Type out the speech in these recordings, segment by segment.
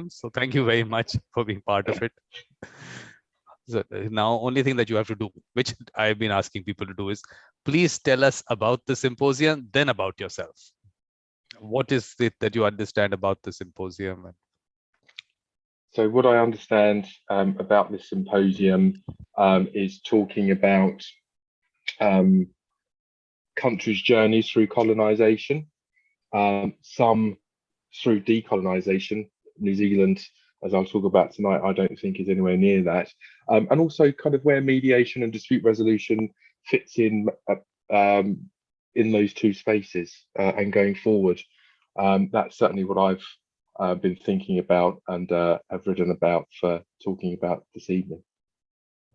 So thank you very much for being part of it. So now only thing that you have to do, which I've been asking people to do, is please tell us about the symposium, then about yourself. What is it that you understand about the symposium? So what I understand about this symposium is talking about countries' journeys through colonisation, some through decolonisation. New Zealand, as I'll talk about tonight, I don't think is anywhere near that. And also kind of where mediation and dispute resolution fits in those two spaces and going forward. That's certainly what I've been thinking about and have written about for talking about this evening.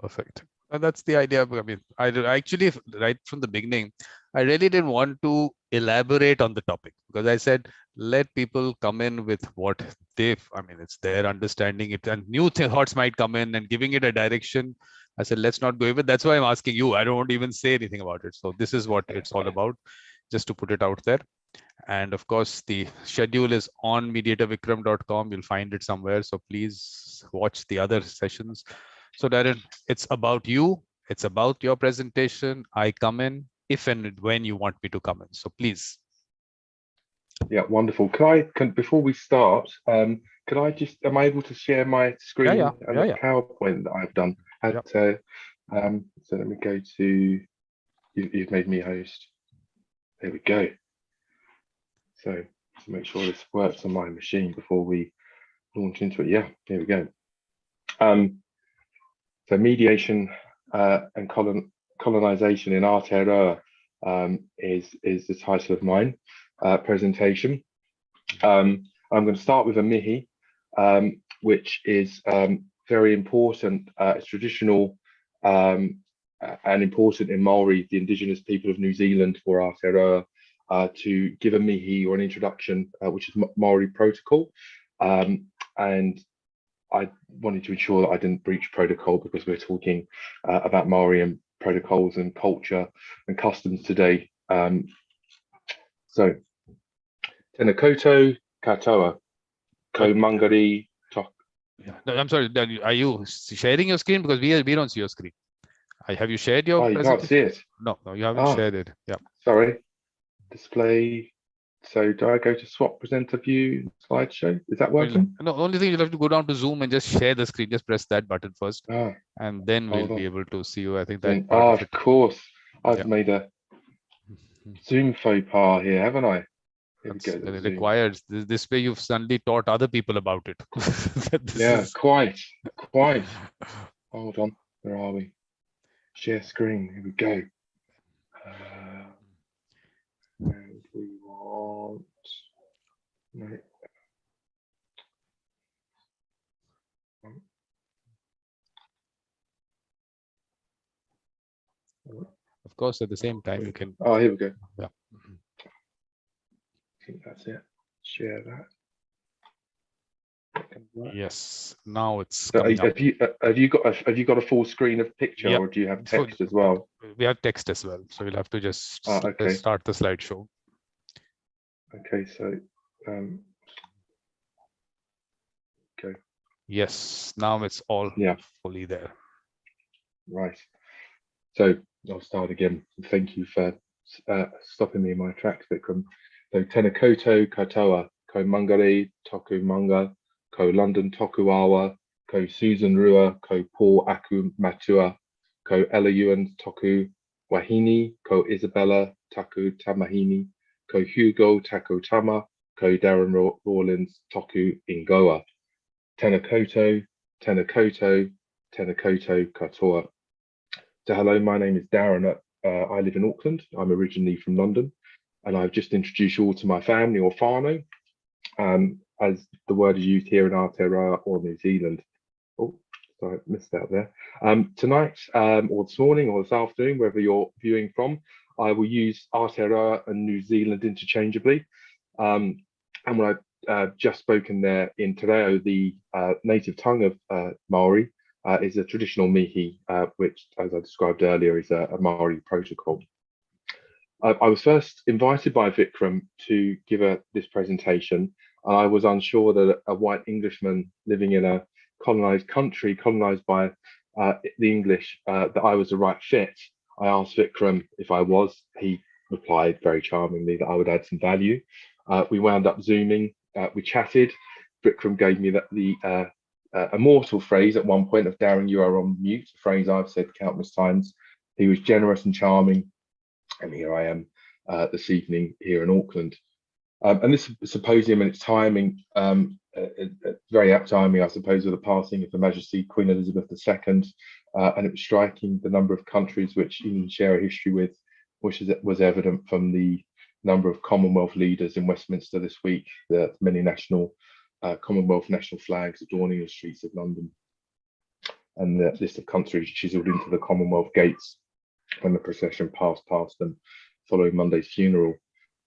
Perfect. And that's the idea. I mean, I actually, right from the beginning, I really didn't want to elaborate on the topic, because I said, let people come in with what it's their understanding it, and new thoughts might come in and giving it a direction. I said, let's not go even. That's why I'm asking you. I don't want to even say anything about it. So this is what it's all about, just to put it out there. And of course, the schedule is on mediatorvikram.com. You'll find it somewhere. So please watch the other sessions. So Darren, it's about you. It's about your presentation. I come in if and when you want me to come in. So please. Yeah, wonderful. Before we start, am I able to share my screen and the PowerPoint that I've done? So let me go to, you've made me host. There we go. So to make sure this works on my machine before we launch into it. Yeah, here we go. So mediation and colonisation in Aotearoa is the title of mine presentation. I'm going to start with a mihi, which is very important. It's traditional and important in Maori, the indigenous people of New Zealand, for Aotearoa, to give a mihi or an introduction, which is Maori protocol. And I wanted to ensure that I didn't breach protocol, because we're talking about Maori and protocols and culture and customs today. So, tēnā koutou katoa, ko mangari tok. Yeah. No, I'm sorry, are you sharing your screen? Because we don't see your screen. Have you shared your presentation? You can't see it? No, you haven't shared it. Yeah. Sorry. Display. So do I go to swap presenter view slideshow? Is that working? No, the only thing, you'll have to go down to Zoom and just share the screen. Just press that button first, and then we'll be able to see you. I think that of course. I've made a Zoom faux pas here, haven't I? Here we go, it requires this way. You've suddenly taught other people about it. Yeah, quite. Hold on, where are we? Share screen. Here we go. And we want Of course, at the same time you can. Oh, here we go. Yeah. I think that's it. Share that. Yes. Now it's. So have you got a full screen of picture, or do you have text as well? We have text as well, so you'll have to just start the slideshow. Okay, so okay. Yes, now it's all fully there. Right. So I'll start again. Thank you for stopping me in my tracks, Vikram. So tēnā koutou katoa, ko mangari toku manga, ko London toku awa, ko Susan Rua, ko Paul aku matua, ko Ella Ewan toku wahini, ko Isabella taku tamahini, ko Hugo taku tama, ko Darren Rawlins toku ingoa. Tēnā koutou, tēnā koutou, tēnā koutou katoa. So hello, my name is Darren. I live in Auckland. I'm originally from London, and I've just introduced you all to my family, or whānau, as the word is used here in Aotearoa or New Zealand. Oh, sorry, I missed out there. Tonight, or this morning, or this afternoon, wherever you're viewing from, I will use Aotearoa and New Zealand interchangeably. And when I've just spoken there in Te Reo, the native tongue of Maori, is a traditional mihi, which, as I described earlier, is a Maori protocol. I was first invited by Vikram to give this presentation and I was unsure that a white Englishman living in a colonized country, colonized by the English, that I was the right fit. I asked Vikram if I was. He replied very charmingly that I would add some value. We wound up Zooming, we chatted. Vikram gave me the immortal phrase at one point of "Darren, you are on mute," a phrase I've said countless times. He was generous and charming, and here I am this evening here in Auckland. And this symposium and its timing, very apt timing, I suppose, with the passing of Her Majesty Queen Elizabeth II, and it was striking the number of countries which England share a history with, which was evident from the number of Commonwealth leaders in Westminster this week, the many national Commonwealth national flags adorning the streets of London, and the list of countries chiselled into the Commonwealth gates when the procession passed past them following Monday's funeral.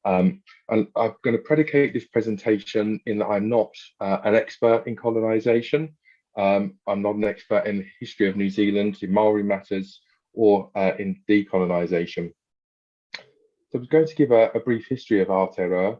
And I'm going to predicate this presentation in that I'm not an expert in colonisation. I'm not an expert in the history of New Zealand, in Maori matters, or in decolonisation. So I'm going to give a brief history of Aotearoa.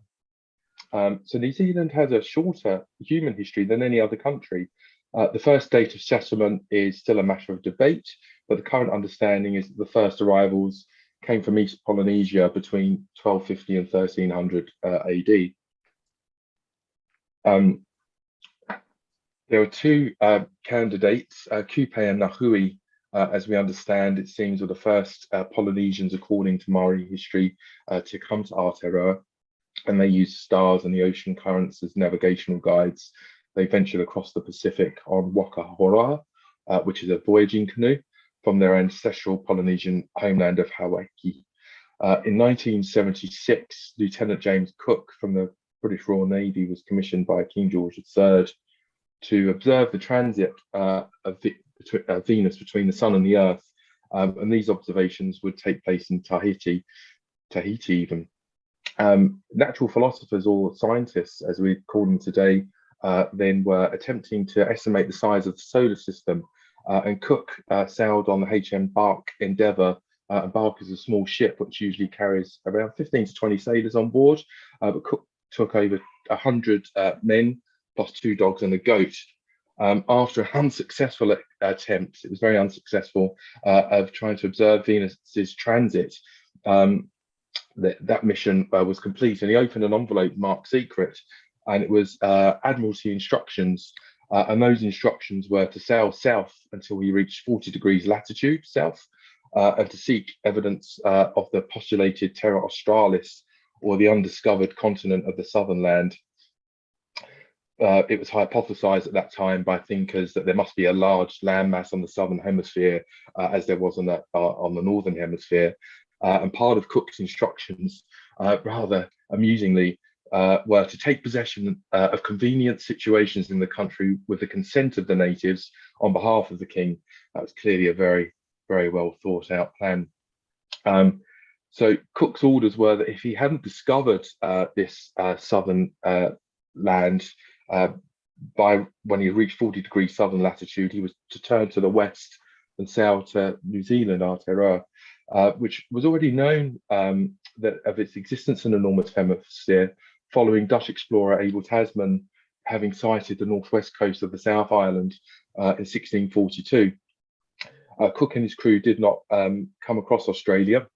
So New Zealand has a shorter human history than any other country. The first date of settlement is still a matter of debate, but the current understanding is that the first arrivals came from East Polynesia between 1250 and 1300 AD. There are two candidates, Kupe and Nahui, as we understand, it seems, were the first Polynesians, according to Maori history, to come to Aotearoa, and they used stars and the ocean currents as navigational guides. They ventured across the Pacific on Waka Hora, which is a voyaging canoe, from their ancestral Polynesian homeland of Hawaii. In 1976, Lieutenant James Cook from the British Royal Navy was commissioned by King George III to observe the transit of Venus between the Sun and the Earth. And these observations would take place in Tahiti even. Natural philosophers, or scientists as we call them today, then were attempting to estimate the size of the solar system, and Cook sailed on the HM Bark Endeavour. Bark is a small ship which usually carries around 15 to 20 sailors on board, but Cook took over 100 men plus 2 dogs and a goat. After an unsuccessful attempt, it was very unsuccessful, of trying to observe Venus's transit, that mission was complete, and he opened an envelope marked secret, and it was Admiralty instructions, and those instructions were to sail south until he reached 40 degrees latitude south, and to seek evidence of the postulated Terra Australis, or the undiscovered continent of the southern land. It was hypothesized at that time by thinkers that there must be a large landmass on the southern hemisphere, as there was on the northern hemisphere. And part of Cook's instructions, rather amusingly, were to take possession of convenient situations in the country with the consent of the natives on behalf of the king. That was clearly a very, very well thought out plan. So Cook's orders were that if he hadn't discovered this southern land by when he reached 40 degrees southern latitude, he was to turn to the west and sail to New Zealand, Aotearoa, which was already known that of its existence in the northern hemisphere, following Dutch explorer Abel Tasman having sighted the northwest coast of the South Island in 1642. Cook and his crew did not come across Australia,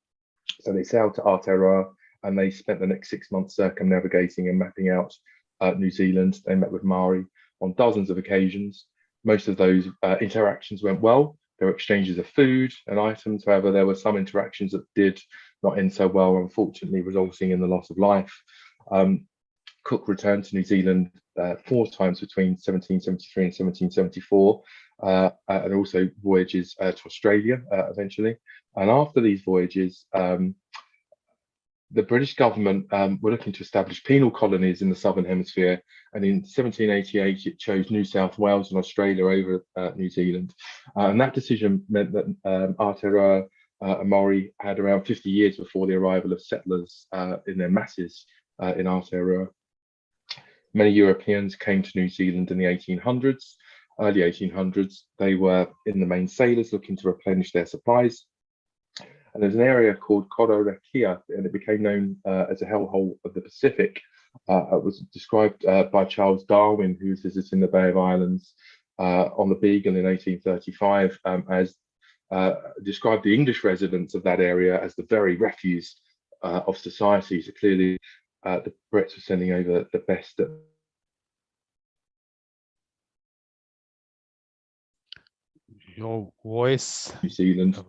so they sailed to Aotearoa, and they spent the next 6 months circumnavigating and mapping out New Zealand. They met with Maori on dozens of occasions. Most of those interactions went well. There were exchanges of food and items. However, there were some interactions that did not end so well, unfortunately, resulting in the loss of life. Cook returned to New Zealand 4 times between 1773 and 1774, and also voyages to Australia eventually. And after these voyages, the British government were looking to establish penal colonies in the Southern Hemisphere, and in 1788 it chose New South Wales and Australia over New Zealand. And that decision meant that Aotearoa and Maori had around 50 years before the arrival of settlers in their masses in Aotearoa. Many Europeans came to New Zealand in the 1800s, early 1800s. They were in the main sailors looking to replenish their supplies. And there's an area called Kororēkia, and it became known as a hellhole of the Pacific, was described by Charles Darwin, who was visiting the Bay of Islands on the Beagle in 1835, as described the English residents of that area as the very refuse of society. So clearly, the Brits were sending over the best. Your voice, New Zealand.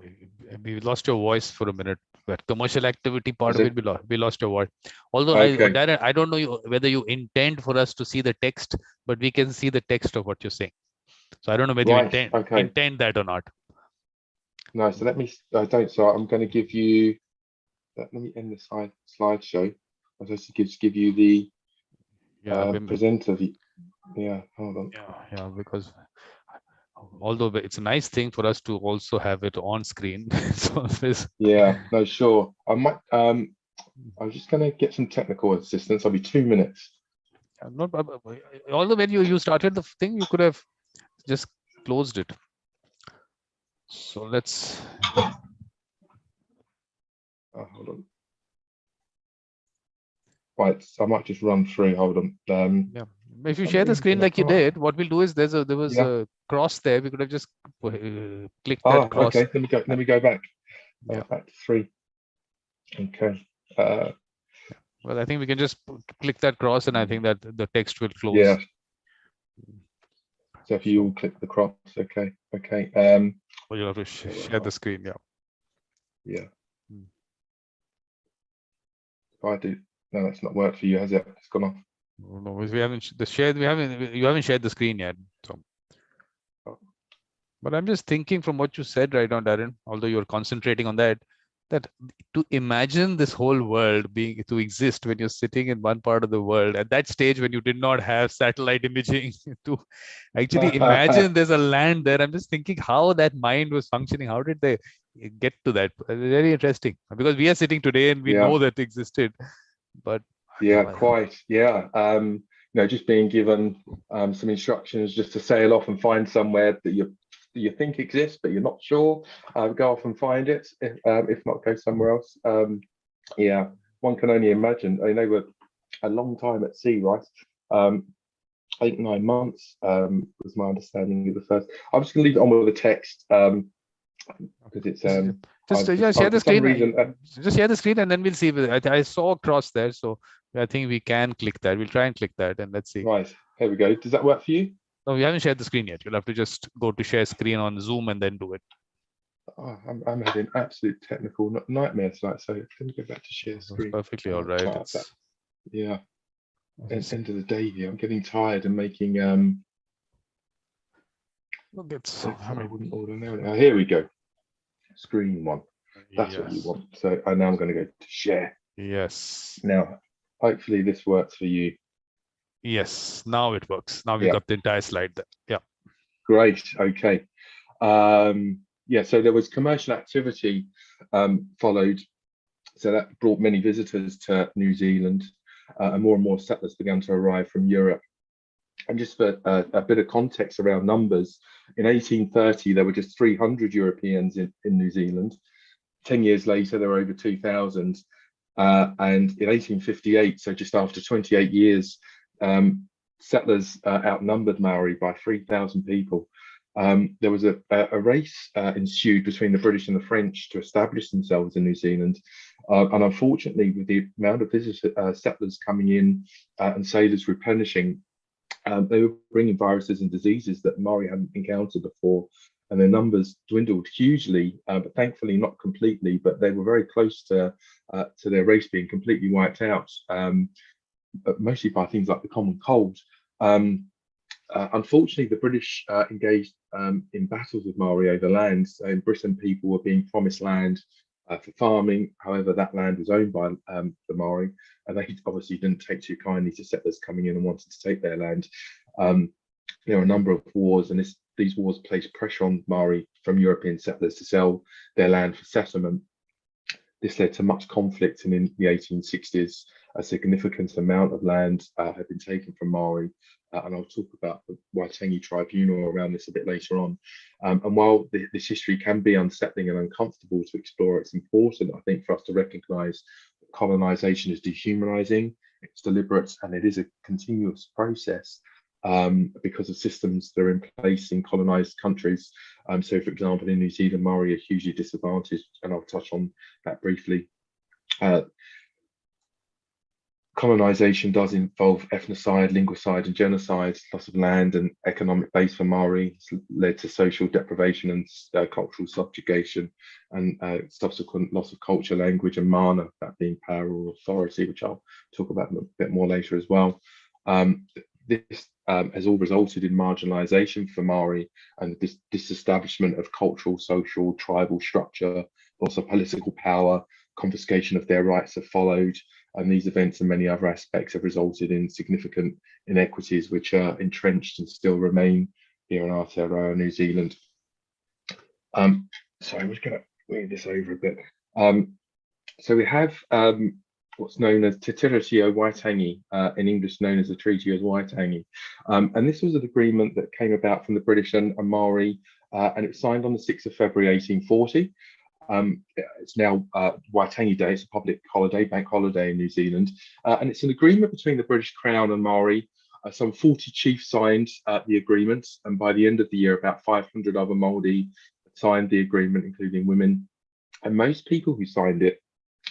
we lost your voice for a minute. That commercial activity part Was of it? it, we lost your voice. Although, Okay. Darren, I don't know whether you intend for us to see the text, but we can see the text of what you're saying. So I don't know whether Right. you Okay. intend that or not. No, so let me. I don't. So I'm going to give you. Let me end the slideshow. I was supposed to give you the presenter. Yeah. Hold on. Yeah. Because although it's a nice thing for us to also have it on screen. So yeah. No. Sure. I might. I was just going to get some technical assistance. I'll be 2 minutes. Not, although when you started the thing, you could have just closed it. So let's. Hold on. Right, so I might just run through. Hold on. Yeah, if you share the screen like you did, what we'll do is there was a cross there. We could have just clicked that cross. Okay. Let me go back. Yeah. Back to 3. Okay. Well, I think we can just click that cross, and I think that the text will close. Yeah. So if you all click the cross, okay. Well, you'll have to share the screen. Yeah. Yeah. If I do, no, that's not worked for you, has it? It's gone off. No, we haven't you haven't shared the screen yet. So, but I'm just thinking from what you said right now, Darren, although you're concentrating on that to imagine this whole world to exist when you're sitting in one part of the world at that stage when you did not have satellite imaging to actually imagine there's a land there. I'm just thinking how that mind was functioning. How did they get to that? Very interesting, because we are sitting today and we know that existed, but quite. Just being given some instructions just to sail off and find somewhere that you think exists but you're not sure. Go off and find it. If not, go somewhere else. One can only imagine. I mean, they were a long time at sea, right? 8, 9 months was my understanding of the first. I'm just going to leave it on with the text because it's share the screen. Just share the screen and then we'll see. I saw a cross there, so I think we can click that. We'll try and click that and let's see. Right, here we go. Does that work for you? No, we haven't shared the screen yet. You'll have to just go to share screen on Zoom and then do it. Oh, I'm having absolute technical nightmare tonight. So let me go back to share screen. That's perfectly all right. End of the day here. I'm getting tired and making I wouldn't ordinarily. Here we go. Screen 1. That's what you want. So now I'm going to go to share. Yes. Now, hopefully this works for you. Yes, now it works. Now we've got the entire slide there. Yeah. Great. Okay. So there was commercial activity followed. So that brought many visitors to New Zealand, and more settlers began to arrive from Europe. And just for a bit of context around numbers, in 1830, there were just 300 Europeans in New Zealand. 10 years later, there were over 2,000. And in 1858, so just after 28 years, settlers outnumbered Maori by 3,000 people. There was a race ensued between the British and the French to establish themselves in New Zealand. And unfortunately, with the amount of settlers coming in and sailors replenishing, they were bringing viruses and diseases that Maori hadn't encountered before, and their numbers dwindled hugely, but thankfully not completely, but they were very close to their race being completely wiped out, but mostly by things like the common cold. Unfortunately, the British engaged in battles with Maori over land. So in Britain, people were being promised land for farming. However, that land was owned by the Maori, and they obviously didn't take too kindly to settlers coming in and wanting to take their land. There were a number of wars, and these wars placed pressure on Maori from European settlers to sell their land for settlement. This led to much conflict, and in the 1860s, a significant amount of land had been taken from Maori, and I'll talk about the Waitangi Tribunal around this a bit later on. And while this history can be unsettling and uncomfortable to explore, it's important, I think, for us to recognise that colonisation is dehumanising, it's deliberate, and it is a continuous process because of systems that are in place in colonized countries. So, for example, in New Zealand, Maori are hugely disadvantaged, and I'll touch on that briefly. Colonisation does involve ethnocide, linguicide, and genocide. Loss of land and economic base for Maori has led to social deprivation and cultural subjugation, and subsequent loss of culture, language, and mana, that being power or authority, which I'll talk about a bit more later as well. This has all resulted in marginalisation for Maori and this disestablishment of cultural, social, tribal structure, also political power. Confiscation of their rights have followed, and these events and many other aspects have resulted in significant inequities which are entrenched and still remain here in Aotearoa, New Zealand. Sorry, I'm just going to move this over a bit. So we have what's known as Te Tiriti o Waitangi, in English known as the Treaty of Waitangi. And this was an agreement that came about from the British and Maori, and it was signed on the 6th of February 1840. It's now Waitangi Day. It's a public holiday, bank holiday in New Zealand, and it's an agreement between the British Crown and Maori. Some 40 chiefs signed the agreement, and by the end of the year, about 500 other Māori signed the agreement, including women. And most people who signed it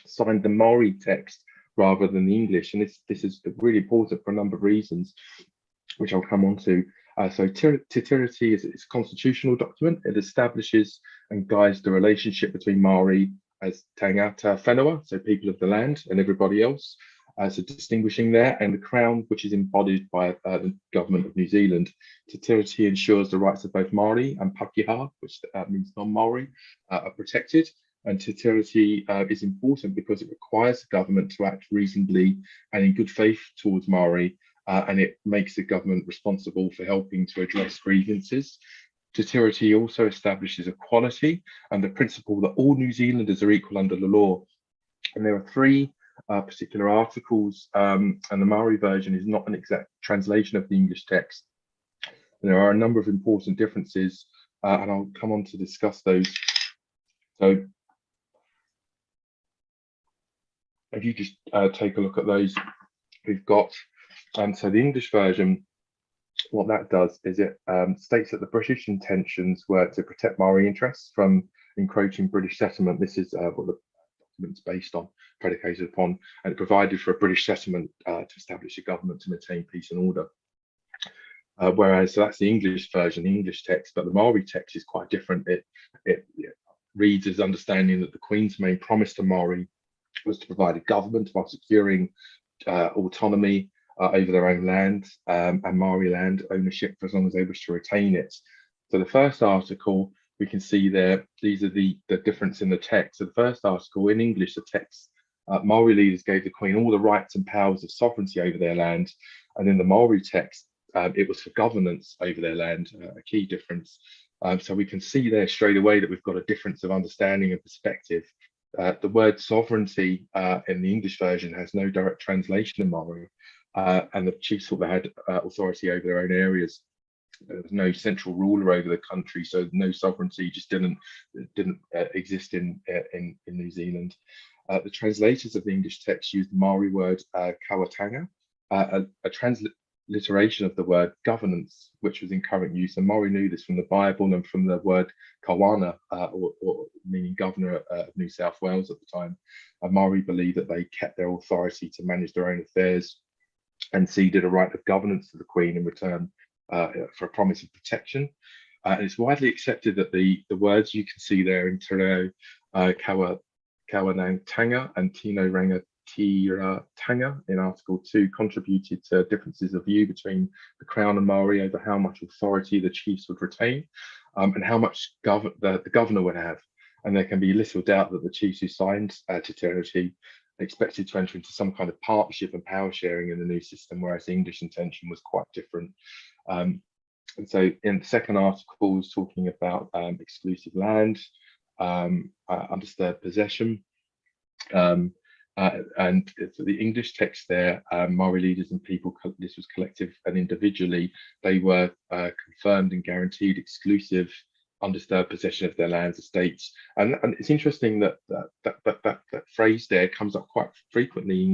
signed the Maori text rather than the English, and this is really important for a number of reasons, which I'll come on to. So Te Tiriti is a constitutional document. It establishes and guides the relationship between Maori as tangata whenua, so people of the land, and everybody else, so distinguishing there, and the Crown, which is embodied by the Government of New Zealand. Te Tiriti ensures the rights of both Maori and Pakeha, which means non-Maori, are protected. And Te Tiriti is important because it requires the government to act reasonably and in good faith towards Maori, and it makes the government responsible for helping to address grievances. Te Tiriti also establishes equality and the principle that all New Zealanders are equal under the law. And there are three particular articles, and the Maori version is not an exact translation of the English text. And there are a number of important differences, and I'll come on to discuss those. So if you just take a look at those, we've got, so the English version, what that does is it states that the British intentions were to protect Maori interests from encroaching British settlement. This is what the document's based on, predicated upon, and it provided for a British settlement to establish a government to maintain peace and order. Whereas, so that's the English version, the English text, but the Maori text is quite different. It reads as understanding that the Queen's main promise to Maori was to provide a government while securing autonomy over their own land and Maori land ownership for as long as they wish to retain it. So the first article, we can see there, these are the difference in the text. So the first article, in English, the text, Maori leaders gave the Queen all the rights and powers of sovereignty over their land. And in the Maori text, it was for governance over their land, a key difference. So we can see there straight away that we've got a difference of understanding and perspective. The word sovereignty in the English version has no direct translation in Maori, and the chiefs thought they had authority over their own areas. There was no central ruler over the country, so no sovereignty just didn't exist in New Zealand. The translators of the English text used the Maori word kawatanga, a transliteration of the word governance, which was in current use. And Maori knew this from the Bible and from the word kawana, or meaning governor of New South Wales at the time. Maori believed that they kept their authority to manage their own affairs and ceded a right of governance to the Queen in return for a promise of protection. And it's widely accepted that the words you can see there in Te Reo Kawanatanga and Tino Rangatira in Article 2 contributed to differences of view between the Crown and Maori over how much authority the chiefs would retain and how much the governor would have. And there can be little doubt that the chiefs who signed Te Tiriti expected to enter into some kind of partnership and power sharing in the new system, whereas the English intention was quite different. And so in the second article is talking about exclusive land, undisturbed possession, and for the English text there, Maori leaders and people, this was collective and individually, they were confirmed and guaranteed exclusive undisturbed possession of their lands, estates, and it's interesting that that phrase there comes up quite frequently in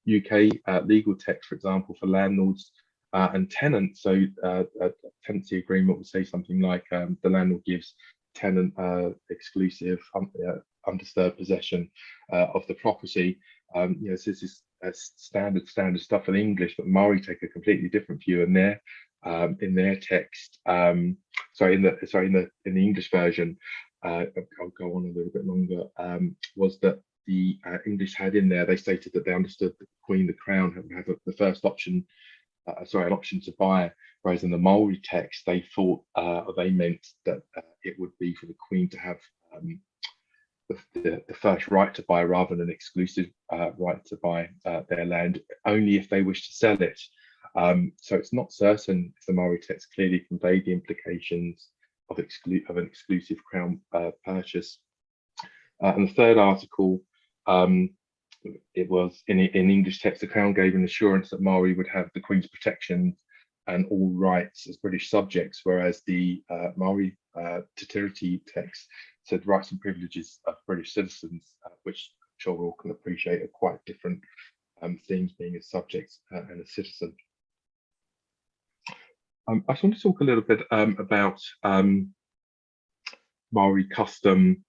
UK legal text, for example, for landlords and tenants. So a tenancy agreement would say something like the landlord gives tenant exclusive undisturbed possession of the property. You know, so this is standard stuff in English, but Maori take a completely different view in their text. Sorry, in the English version. I'll go on a little bit longer. Was that the English had in there? They stated that they understood that the Queen, the Crown, have the first option. An option to buy, whereas in the Maori text they thought, or they meant that it would be for the Queen to have the first right to buy rather than an exclusive right to buy their land, only if they wish to sell it. So it's not certain if the Maori text clearly conveyed the implications of an exclusive Crown purchase. And the third article, it was in English text, the Crown gave an assurance that Maori would have the Queen's protection and all rights as British subjects, whereas the Maori Te Tiriti text said rights and privileges of British citizens, which I'm sure we all can appreciate are quite different things, being a subject and a citizen. I just want to talk a little bit about Maori custom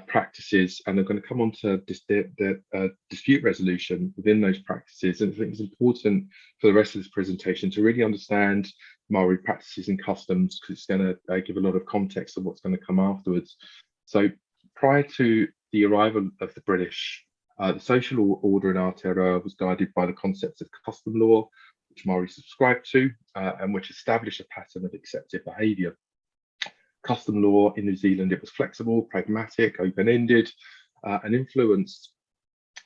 practices, and I'm going to come on to the dispute resolution within those practices. And I think it's important for the rest of this presentation to really understand Maori practices and customs, because it's going to give a lot of context of what's going to come afterwards. So prior to the arrival of the British, the social order in Aotearoa was guided by the concepts of custom law, which Maori subscribed to, and which established a pattern of accepted behaviour. Custom law in New Zealand, it was flexible, pragmatic, open-ended, and influenced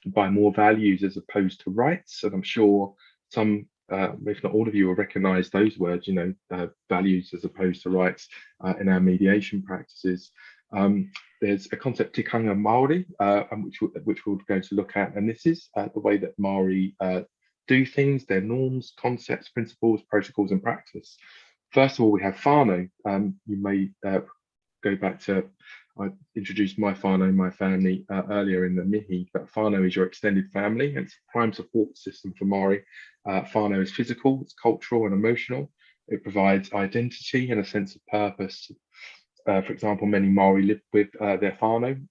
by more values as opposed to rights. And I'm sure some, if not all of you, will recognise those words, you know, values as opposed to rights in our mediation practices. There's a concept, tikanga Māori, which we're going to look at, and this is the way that Maori do things, their norms, concepts, principles, protocols, and practice. First of all, we have whānau. You may go back to, I introduced my whānau, my family, earlier in the mihi, but whānau is your extended family, and it's a prime support system for Maori. Whānau is physical, it's cultural and emotional. It provides identity and a sense of purpose. For example, many Maori live with their whānau.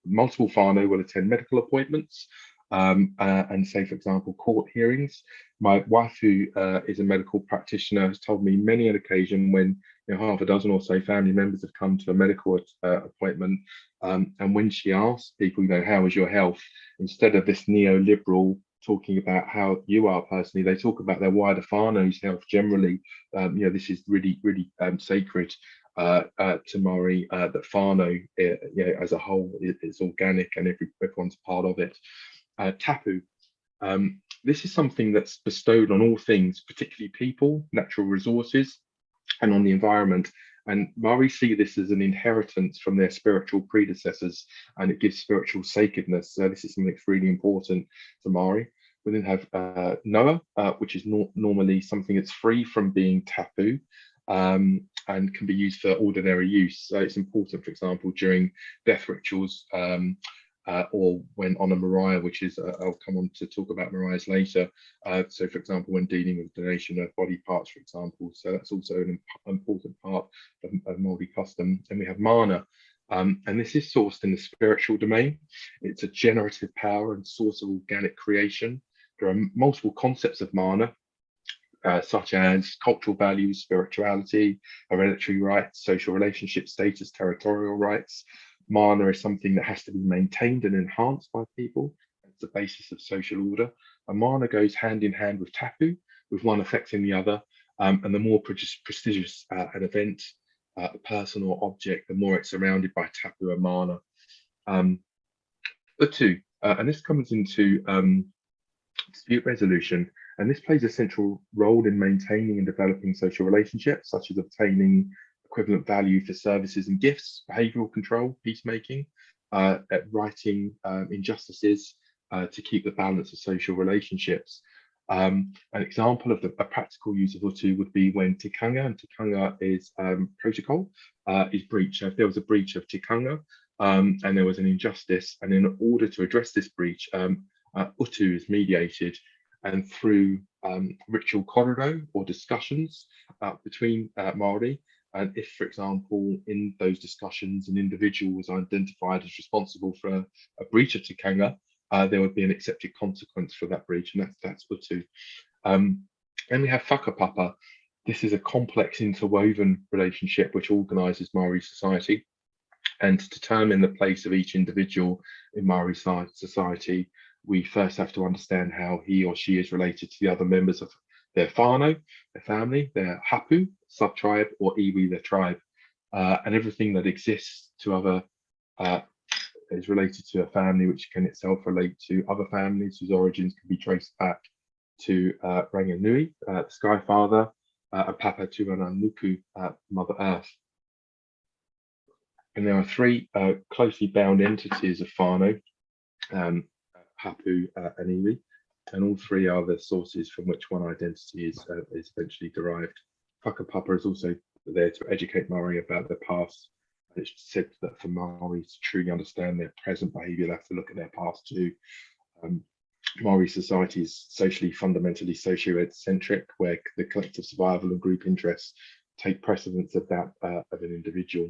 Multiple whānau will attend medical appointments, and say, for example, court hearings. My wife, who is a medical practitioner, has told me many an occasion when, you know, half a dozen or so family members have come to a medical appointment, and when she asks people, you know, how is your health, instead of this neoliberal talking about how you are personally, they talk about their wider whānau's health generally. You know, this is really, really sacred to Maori, that whānau, you know, as a whole, is organic and everyone's part of it. Tapu. This is something that's bestowed on all things, particularly people, natural resources, and on the environment. And Maori see this as an inheritance from their spiritual predecessors, and it gives spiritual sacredness. So this is something that's really important to Maori. We then have Noa, which is normally something that's free from being tapu, and can be used for ordinary use. So it's important, for example, during death rituals, or when on a marae, which is, I'll come on to talk about maraes later. So, for example, when dealing with donation of body parts, for example. So that's also an important part of Māori custom. And we have mana, and this is sourced in the spiritual domain. It's a generative power and source of organic creation. There are multiple concepts of mana, such as cultural values, spirituality, hereditary rights, social relationship status, territorial rights. Mana is something that has to be maintained and enhanced by people. It's the basis of social order. And mana goes hand in hand with tapu, with one affecting the other. And the more prestigious an event, a person or object, the more it's surrounded by tapu and mana. The two, and this comes into dispute resolution, and this plays a central role in maintaining and developing social relationships, such as obtaining equivalent value for services and gifts, behavioural control, peacemaking, righting injustices, to keep the balance of social relationships. An example of a practical use of utu would be when tikanga, and tikanga is protocol, is breached. So if there was a breach of tikanga, and there was an injustice, and in order to address this breach, Utu is mediated, and through ritual kororo or discussions between Maori. And if, for example, in those discussions, an individual was identified as responsible for a breach of tikanga, there would be an accepted consequence for that breach, and that's Utu. Then we have whakapapa. This is a complex interwoven relationship which organises Maori society. And to determine the place of each individual in Maori society, we first have to understand how he or she is related to the other members of their whānau, their family, their hapu, sub-tribe, or iwi, their tribe. And everything that exists to other is related to a family, which can itself relate to other families whose origins can be traced back to Ranganui, the Sky Father, and Papa Tuananuku, Mother Earth. And there are three closely bound entities of whānau, hapu, and iwi, and all three are the sources from which one identity is eventually derived. Whakapapa is also there to educate Maori about their past. It's said that for Maori to truly understand their present behaviour, they have to look at their past too. Maori society is socially fundamentally socio-centric, where the collective survival and group interests take precedence of that of an individual.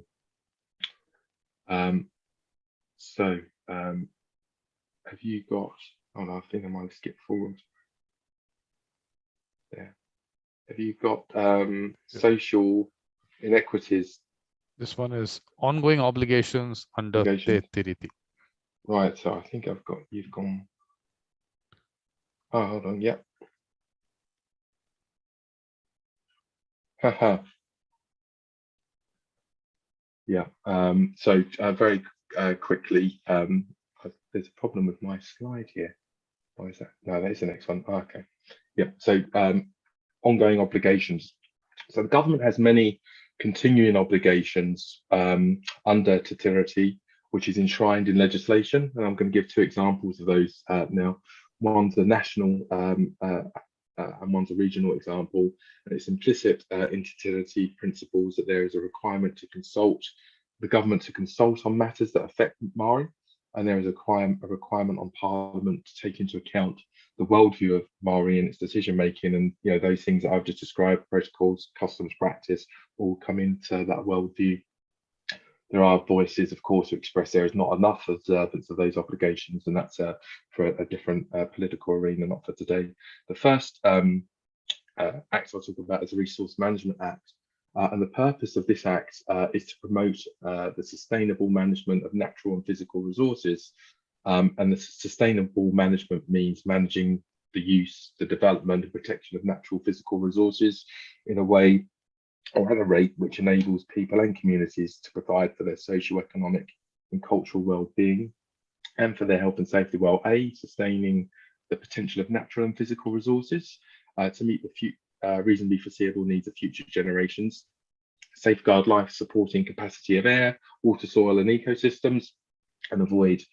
Have you got, oh no, I think I might have skipped forward. There. Have you got social inequities? This one is ongoing obligations under Te Tiriti. Right, so I think I've got, you've gone. Oh, hold on, yep. Haha. Yeah, so very quickly, there's a problem with my slide here. Why is that? No, that is the next one. Oh, okay. Yeah, so ongoing obligations. So the government has many continuing obligations under Te Tiriti, which is enshrined in legislation. And I'm going to give two examples of those now. One's a national and one's a regional example. And it's implicit in Te Tiriti principles that there is a requirement to consult the government to consult on matters that affect Maori. And there is a requirement on Parliament to take into account the worldview of Maori and its decision making, and those things that I've just described, protocols, customs, practice, all come into that worldview. There are voices, of course, who express there is not enough observance of those obligations, and that's for a different political arena, not for today. The first act I'll talk about is the Resource Management Act. And the purpose of this act is to promote the sustainable management of natural and physical resources. And the sustainable management means managing the use, the development and protection of natural physical resources in a way or at a rate which enables people and communities to provide for their socio-economic and cultural well-being and for their health and safety. Well, sustaining the potential of natural and physical resources to meet the reasonably foreseeable needs of future generations, safeguard life supporting capacity of air, water, soil and ecosystems, and avoid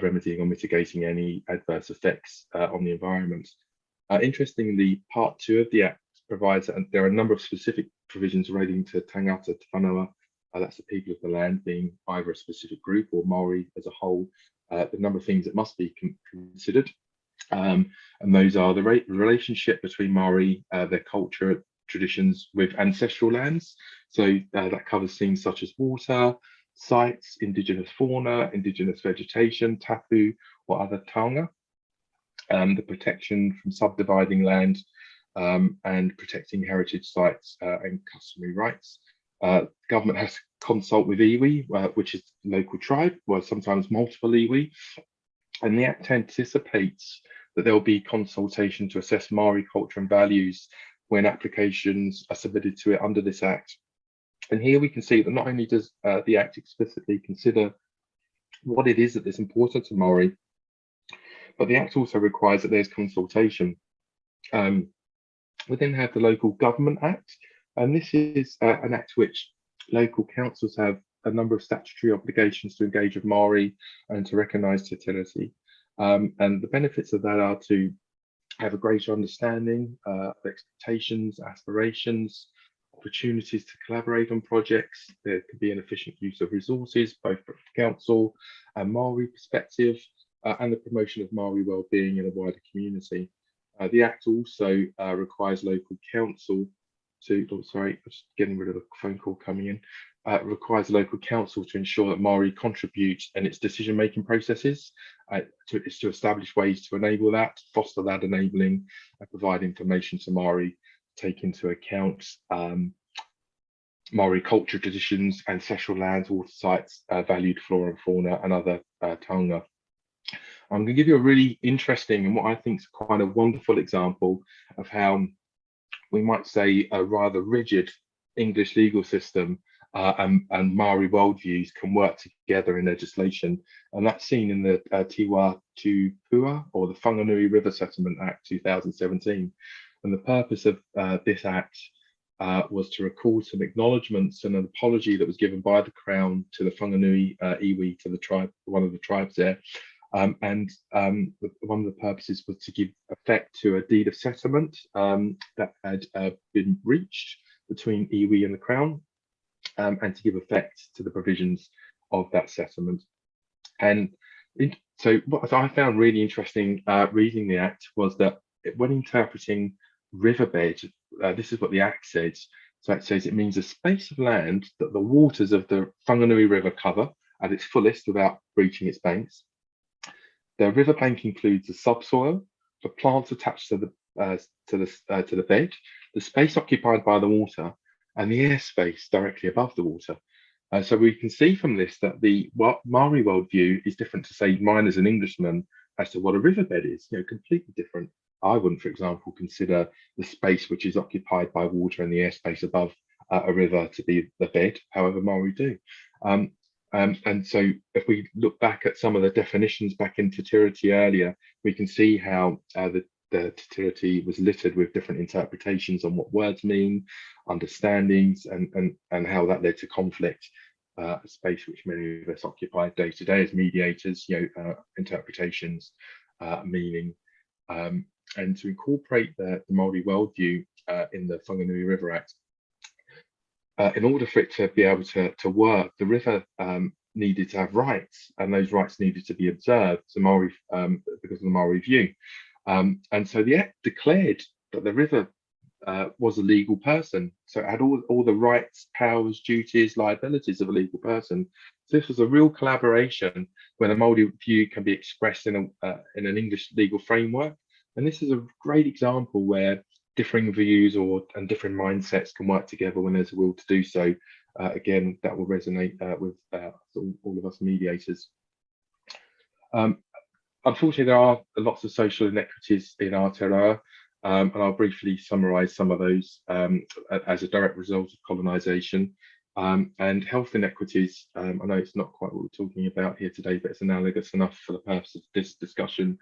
remedying or mitigating any adverse effects on the environment. Interestingly, Part 2 of the Act provides that there are a number of specific provisions relating to tangata te whanaua, that's the people of the land, being either a specific group or Maori as a whole, the number of things that must be considered. And those are the relationship between Maori, their culture, traditions with ancestral lands. So that covers things such as water, sites, indigenous fauna, indigenous vegetation, tapu, or other taonga. The protection from subdividing land and protecting heritage sites and customary rights. Government has to consult with iwi, which is local tribe, well, sometimes multiple iwi. And the Act anticipates that there will be consultation to assess Maori culture and values when applications are submitted to it under this Act. And here we can see that not only does the Act explicitly consider what it is that is important to Maori, but the Act also requires that there's consultation. We then have the Local Government Act, and this is an act which local councils have a number of statutory obligations to engage with Maori and to recognise Te Tiriti. And the benefits of that are to have a greater understanding of expectations, aspirations, opportunities to collaborate on projects. There could be an efficient use of resources, both from council and Maori perspective. and the promotion of Maori well-being in a wider community. The Act also requires local council to, oh, sorry, I'm just getting rid of a phone call coming in, requires local council to ensure that Maori contribute in its decision-making processes. It's to establish ways to enable that, foster that enabling, and provide information to Maori, take into account Maori culture, traditions, ancestral lands, water sites, valued flora and fauna, and other taonga. I'm going to give you a really interesting and what I think is quite a wonderful example of how we might say a rather rigid English legal system and Maori worldviews can work together in legislation. And that's seen in the Tiwa Tupua, or the Whanganui River Settlement Act 2017. And the purpose of this act was to record some acknowledgements and an apology that was given by the Crown to the Whanganui iwi, to the tribe, one of the tribes there. One of the purposes was to give effect to a deed of settlement that had been reached between iwi and the Crown, and to give effect to the provisions of that settlement. And so what I found really interesting reading the Act was that when interpreting riverbed, this is what the Act says. So it says it means a space of land that the waters of the Whanganui River cover at its fullest without breaching its banks. The riverbank includes the subsoil, the plants attached to the bed, the space occupied by the water, and the airspace directly above the water. So we can see from this that the Maori worldview is different to, say, mine as an Englishman as to what a riverbed is. Completely different. I wouldn't, for example, consider the space which is occupied by water and the airspace above a river to be the bed. However, Maori do. And so if we look back at some of the definitions back in Te Tiriti earlier, we can see how the Te Tiriti was littered with different interpretations on what words mean, understandings, and how that led to conflict, a space which many of us occupy day to day as mediators, interpretations, meaning, and to incorporate the Māori worldview in the Whanganui River Act. In order for it to be able to work, the river needed to have rights, and those rights needed to be observed to Maori, because of the Maori view. And so the Act declared that the river was a legal person, so it had all the rights, powers, duties, liabilities of a legal person. So this was a real collaboration where the Māori view can be expressed in an English legal framework. And this is a great example where differing views and different mindsets can work together when there's a will to do so. Again, that will resonate with all of us mediators. Unfortunately, there are lots of social inequities in Aotearoa, and I'll briefly summarise some of those as a direct result of colonisation. And health inequities, I know it's not quite what we're talking about here today, but it's analogous enough for the purpose of this discussion,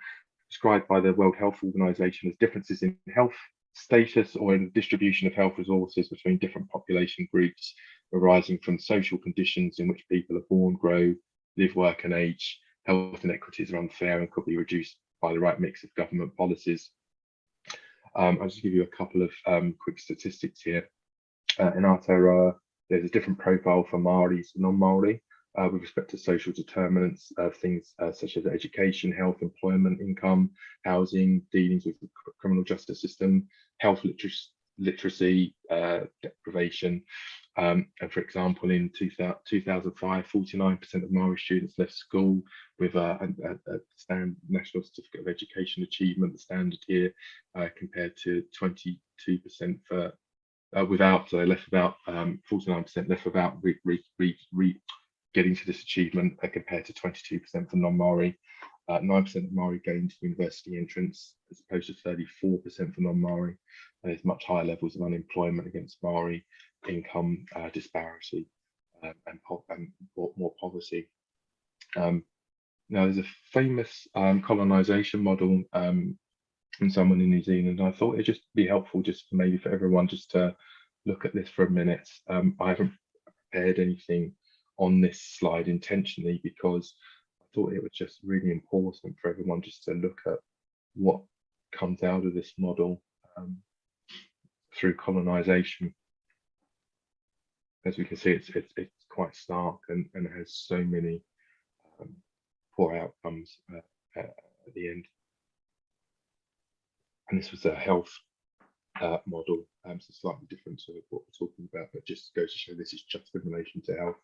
described by the World Health Organization as differences in health status or in the distribution of health resources between different population groups arising from social conditions in which people are born, grow, live, work, and age. Health inequities are unfair and could be reduced by the right mix of government policies. I'll just give you a couple of quick statistics here. In Aotearoa, there's a different profile for Māoris and non-Māori with respect to social determinants of things such as education, health, employment, income, housing, dealings with the criminal justice system, health literacy, deprivation. And for example, in 2005, 49% of Maori students left school with a standard National Certificate of Education Achievement, the standard here, compared to 22% for without. So they left about 49% left without getting to this achievement, compared to 22% for non-Maori. 9% of Maori gained university entrance, as opposed to 34% for non-Maori. There's much higher levels of unemployment against Maori, income disparity, and more poverty. Now, there's a famous colonisation model from someone in New Zealand. I thought it'd just be helpful, just maybe for everyone, just to look at this for a minute. I haven't prepared anything on this slide intentionally because I thought it was just really important for everyone just to look at what comes out of this model through colonisation. As we can see, it's quite stark and has so many poor outcomes at the end. And this was a health model, so slightly different to what we're talking about, but just goes to show this is just in relation to health.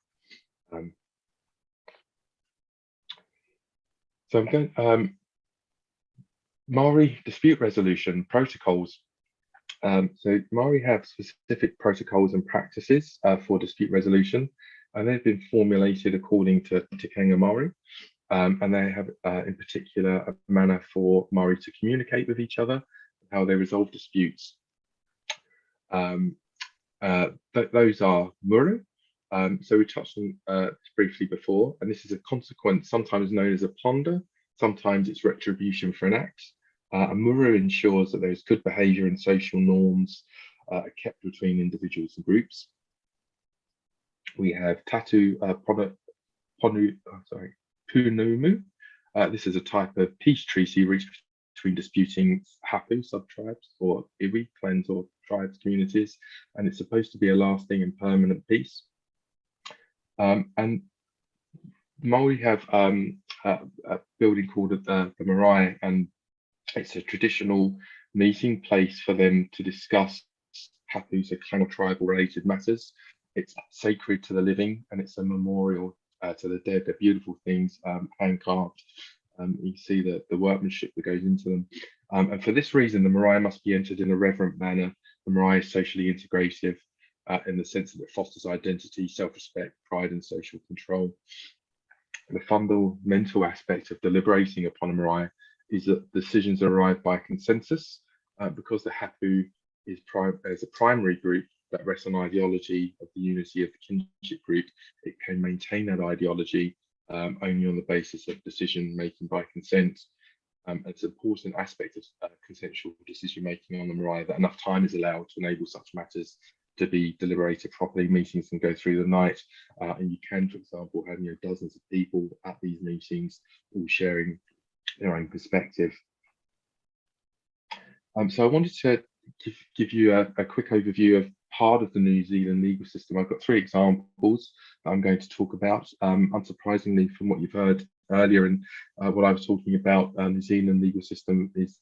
So I'm going Maori dispute resolution protocols. So Maori have specific protocols and practices for dispute resolution, and they've been formulated according to Tikanga Maori. And they have, in particular, a manner for Maori to communicate with each other, how they resolve disputes. Those are muru. So we touched on this briefly before, and this is a consequence, sometimes known as a plunder, sometimes it's retribution for an act. A muru ensures that there's good behaviour and social norms kept between individuals and groups. We have tatu punumu. This is a type of peace treaty reached between disputing hapu sub-tribes or iwi clans or tribes communities, and it's supposed to be a lasting and permanent peace. And Maori have a building called the marae, and it's a traditional meeting place for them to discuss hapu, so clan or tribal related matters. It's sacred to the living, and it's a memorial to the dead. They're beautiful things, hand carved. You see the workmanship that goes into them. And for this reason, the marae must be entered in a reverent manner. The marae is socially integrative in the sense that it fosters identity, self-respect, pride, and social control. The fundamental aspect of deliberating upon a marae is that decisions are arrived by consensus, because the hapu is as a primary group that rests on ideology of the unity of the kinship group. It can maintain that ideology only on the basis of decision making by consent. It's an important aspect of consensual decision making on the marae that enough time is allowed to enable such matters to be deliberated properly. Meetings can go through the night, and you can, for example, have dozens of people at these meetings all sharing their own perspective. So I wanted to give you a quick overview of part of the New Zealand legal system. I've got 3 examples that I'm going to talk about. Unsurprisingly, from what you've heard earlier and what I was talking about, New Zealand legal system is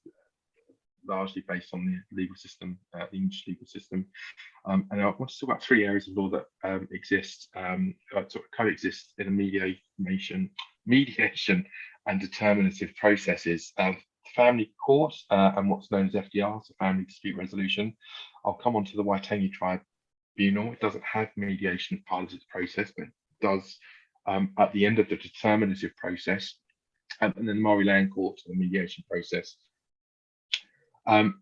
largely based on the legal system, the English legal system. And I want to talk about 3 areas of law that exist, sort of coexist in a mediation and determinative processes. Family court and what's known as FDR, so family dispute resolution. I'll come on to the Waitangi Tribunal. It doesn't have mediation as part of its process, but it does at the end of the determinative process, and then the Maori Land Court, the mediation process.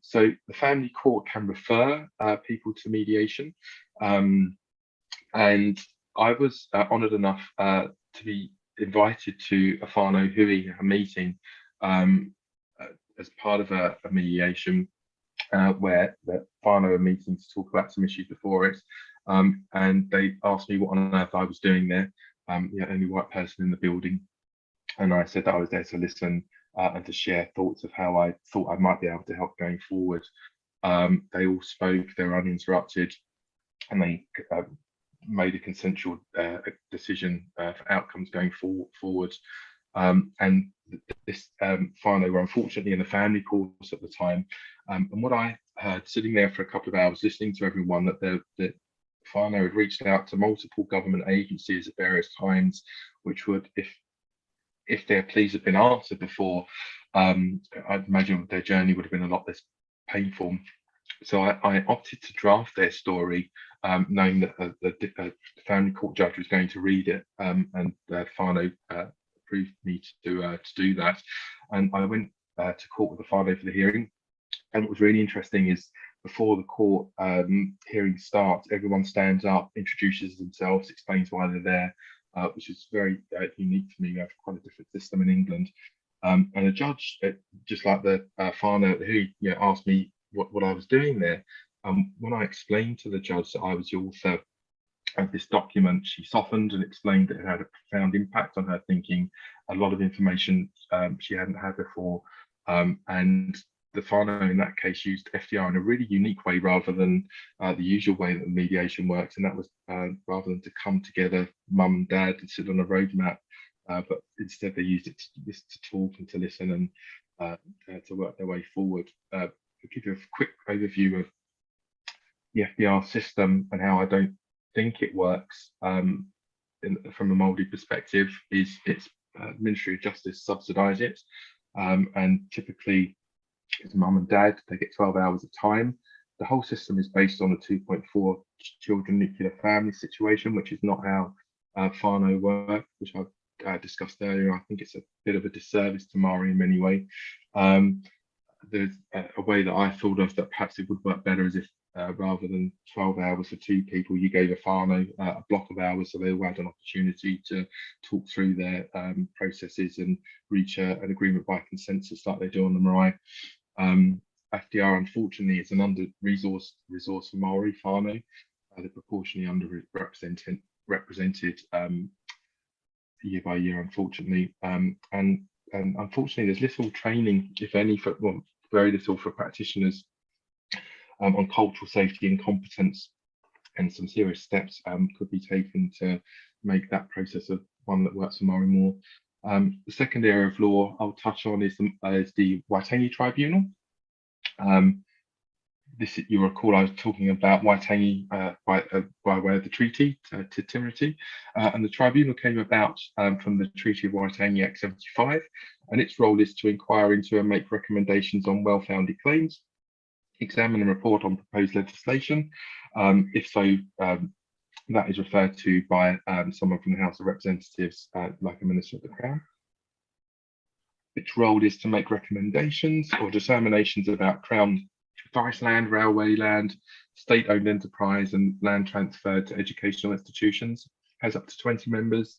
So the family court can refer people to mediation, and I was honoured enough to be invited to a whānau hui, a meeting, as part of a mediation where the whānau are meeting to talk about some issues before it, and they asked me what on earth I was doing there, the only white person in the building, and I said that I was there to listen and to share thoughts of how I thought I might be able to help going forward. They all spoke, they were uninterrupted, and they made a consensual decision for outcomes going forward. And this whānau were unfortunately in the family course at the time. And what I heard sitting there for a couple of hours listening to everyone, that the whānau had reached out to multiple government agencies at various times, which would, if their pleas had been answered before, I'd imagine their journey would have been a lot less painful. So I opted to draft their story, knowing that the family court judge was going to read it, and the whānau approved me to do that. And I went to court with the whānau for the hearing. And what was really interesting is before the court hearing starts, everyone stands up, introduces themselves, explains why they're there, which is very unique to me. We have quite a different system in England. And a judge, just like the whānau who asked me what I was doing there, when I explained to the judge that I was the author of this document, she softened and explained that it had a profound impact on her thinking, a lot of information she hadn't had before, and the whānau in that case used FDR in a really unique way rather than the usual way that the mediation works, and that was rather than to come together, mum and dad, and sit on a roadmap, but instead they used it to talk and to listen and to work their way forward. I'll give you a quick overview of the FDR system and how I don't think it works from a Māori perspective. Is its Ministry of Justice subsidise it, and typically it's mum and dad, they get 12 hours of time. The whole system is based on a 2.4 children nuclear family situation, which is not how whānau work, which I've discussed earlier. I think it's a bit of a disservice to Māori in many ways. There's a way that I thought of that perhaps it would work better is if rather than 12 hours for two people, you gave a whānau a block of hours, so they all had an opportunity to talk through their processes and reach an agreement by consensus like they do on the marae. FDR, unfortunately, is an under-resourced resource for Māori whānau. They're proportionally underrepresented year by year, unfortunately. And unfortunately, there's little training, if any, very little for practitioners on cultural safety and competence, and some serious steps could be taken to make that process of one that works for Māori more. The second area of law I'll touch on is the Waitangi Tribunal. This, you recall, I was talking about Waitangi by way of the treaty, Te Tiriti, and the tribunal came about from the Treaty of Waitangi Act 75, and its role is to inquire into and make recommendations on well-founded claims, examine and report on proposed legislation. If so, that is referred to by someone from the House of Representatives, like a Minister of the Crown. Its role is to make recommendations or determinations about Crown forest land, railway land, state-owned enterprise, and land transferred to educational institutions. It has up to 20 members.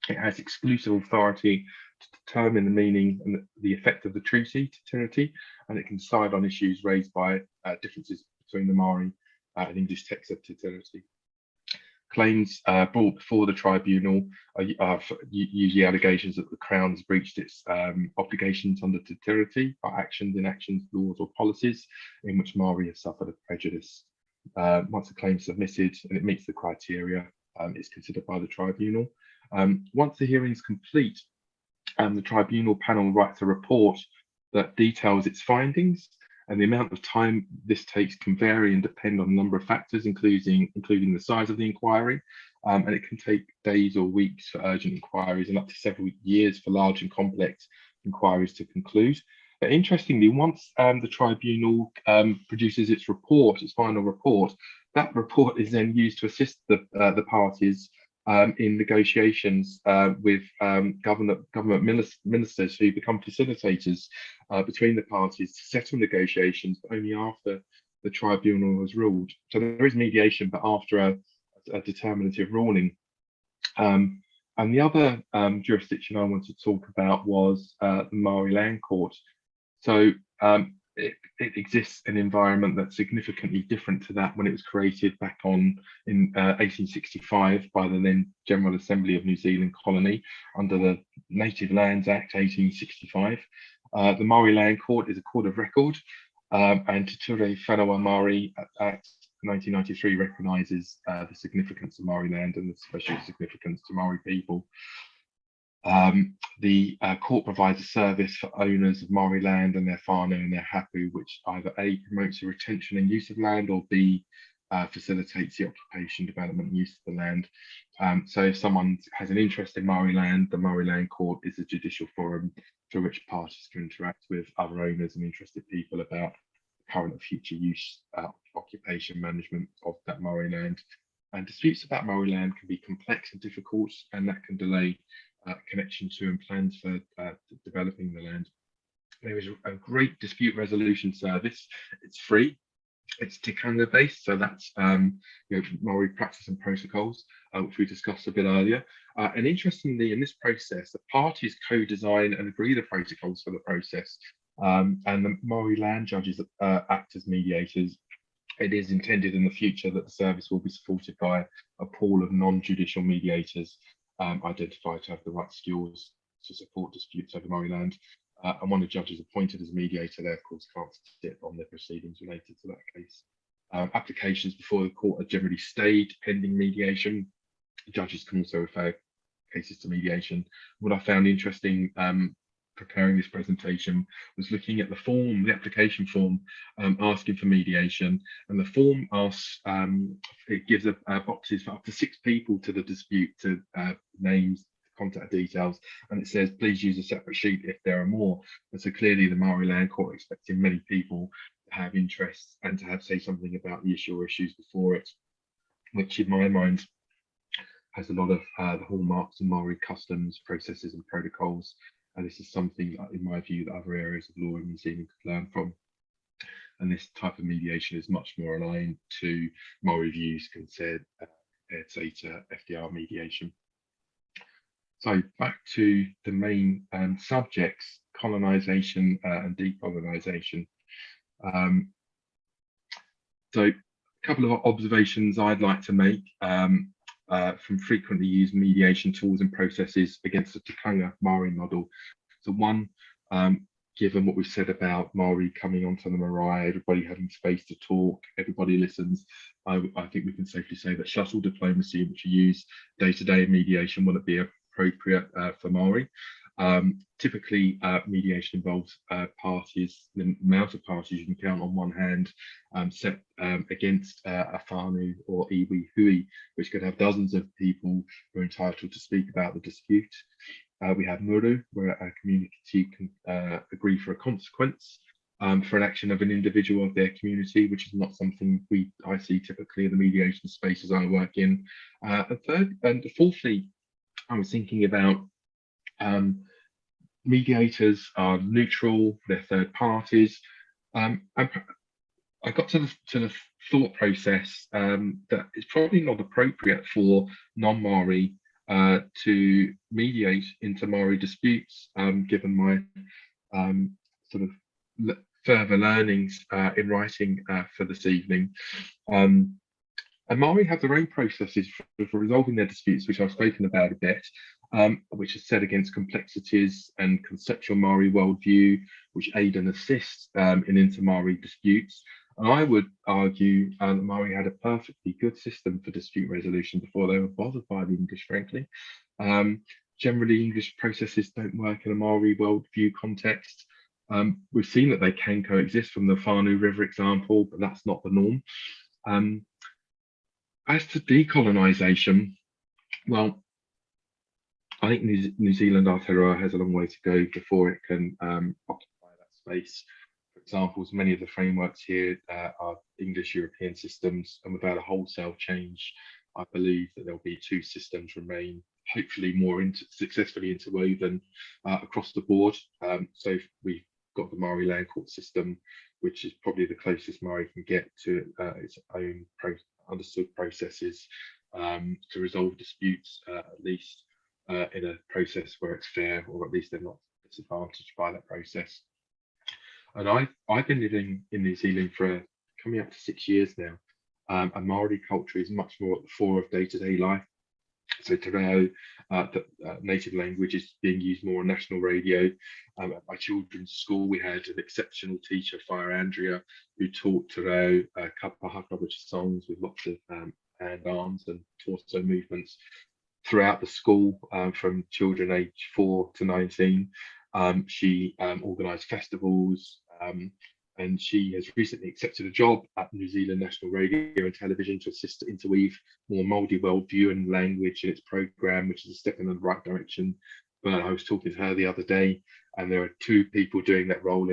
It has exclusive authority to determine the meaning and the effect of the treaty, Te Tiriti, and it can decide on issues raised by differences between the Māori and English text of Te Tiriti. Claims brought before the tribunal are usually allegations that the Crown has breached its obligations under Te Tiriti by actions, inactions, laws or policies in which Māori have suffered a prejudice. Once a claim is submitted and it meets the criteria, it's considered by the tribunal. Once the hearing is complete, the tribunal panel writes a report that details its findings, and the amount of time this takes can vary and depend on a number of factors, including the size of the inquiry, and it can take days or weeks for urgent inquiries and up to several years for large and complex inquiries to conclude. But interestingly, once the tribunal produces its report, its final report, that report is then used to assist the parties in negotiations with government ministers who become facilitators between the parties to settle negotiations, but only after the tribunal has ruled. So there is mediation, but after a determinative ruling. And the other jurisdiction I wanted to talk about was the Māori Land Court. So it exists in an environment that's significantly different to that when it was created back in 1865 by the then General Assembly of New Zealand Colony under the Native Lands Act 1865. The Māori Land Court is a court of record, and Te Ture Whenua Māori Act 1993 recognises the significance of Māori land and the special significance to Māori people. The court provides a service for owners of Māori land and their whānau and their hapu, which either A, promotes the retention and use of land, or B, facilitates the occupation, development and use of the land. So if someone has an interest in Māori land, the Māori Land Court is a judicial forum through which parties can interact with other owners and interested people about current and future use, occupation, management of that Māori land. And disputes about Māori land can be complex and difficult, and that can delay connection to and plans for developing the land. There is a great dispute resolution service. It's free. It's tikanga based, so that's Māori practice and protocols, which we discussed a bit earlier. And interestingly, in this process, the parties co-design and agree the protocols for the process, and the Māori land judges act as mediators. It is intended in the future that the service will be supported by a pool of non-judicial mediators identified to have the right skills to support disputes over Māori land. And one of the judges appointed as a mediator, they of course can't sit on the proceedings related to that case. Applications before the court are generally stayed pending mediation. Judges can also refer cases to mediation. What I found interesting preparing this presentation was looking at the form, the application form, asking for mediation, and the form asks, it gives boxes for up to 6 people to the dispute, to names, contact details, and it says please use a separate sheet if there are more. And so clearly the Maori Land Court are expecting many people to have interests and to have say something about the issue or issues before it, which in my mind has a lot of the hallmarks of Maori customs, processes and protocols. And this is something, in my view, that other areas of law in New Zealand could learn from. And this type of mediation is much more aligned to Maori views compared, say, to FDR mediation. So back to the main subjects, colonisation and decolonisation. So a couple of observations I'd like to make from frequently used mediation tools and processes against the Tikanga Maori model. So one, given what we've said about Maori coming onto the marae, everybody having space to talk, everybody listens, I think we can safely say that shuttle diplomacy, which you use day-to-day in mediation, wouldn't be appropriate for Maori. Typically, mediation involves parties, the amount of parties you can count on one hand, set against a whānau or iwi hui, which could have dozens of people who are entitled to speak about the dispute. We have muru, where a community can agree for a consequence for an action of an individual of their community, which is not something I see typically in the mediation spaces I work in. And fourthly, I was thinking about mediators are neutral, they're third parties. I got to the thought process that it's probably not appropriate for non-Maori to mediate inter Maori disputes, given my sort of further learnings in writing for this evening. And Maori have their own processes for resolving their disputes, which I've spoken about a bit, which is set against complexities and conceptual Maori worldview, which aid and assist in inter-Maori disputes. And I would argue that Maori had a perfectly good system for dispute resolution before they were bothered by the English, frankly. Generally, English processes don't work in a Maori worldview context. We've seen that they can coexist from the Whānau River example, but that's not the norm. As to decolonisation, well, I think New Zealand Aotearoa has a long way to go before it can occupy that space. For example, many of the frameworks here are English European systems, and without a wholesale change, I believe that there'll be 2 systems remain, hopefully more successfully interwoven across the board. So we've got the Maori Land Court system, which is probably the closest Maori can get to its own understood processes to resolve disputes, at least in a process where it's fair, or at least they're not disadvantaged by that process. And I've been living in New Zealand for coming up to 6 years now, and Maori culture is much more at the fore of day-to-day life. So te reo, the native language, is being used more on national radio. At my children's school, we had an exceptional teacher, Fire Andrea, who taught te reo, kapahaka, which are songs with lots of hand, arms and torso movements throughout the school, from children aged 4 to 19. She organised festivals, and she has recently accepted a job at New Zealand National Radio and Television to assist to interweave more Māori worldview and language in its programme, which is a step in the right direction. But I was talking to her the other day, and there are 2 people doing that role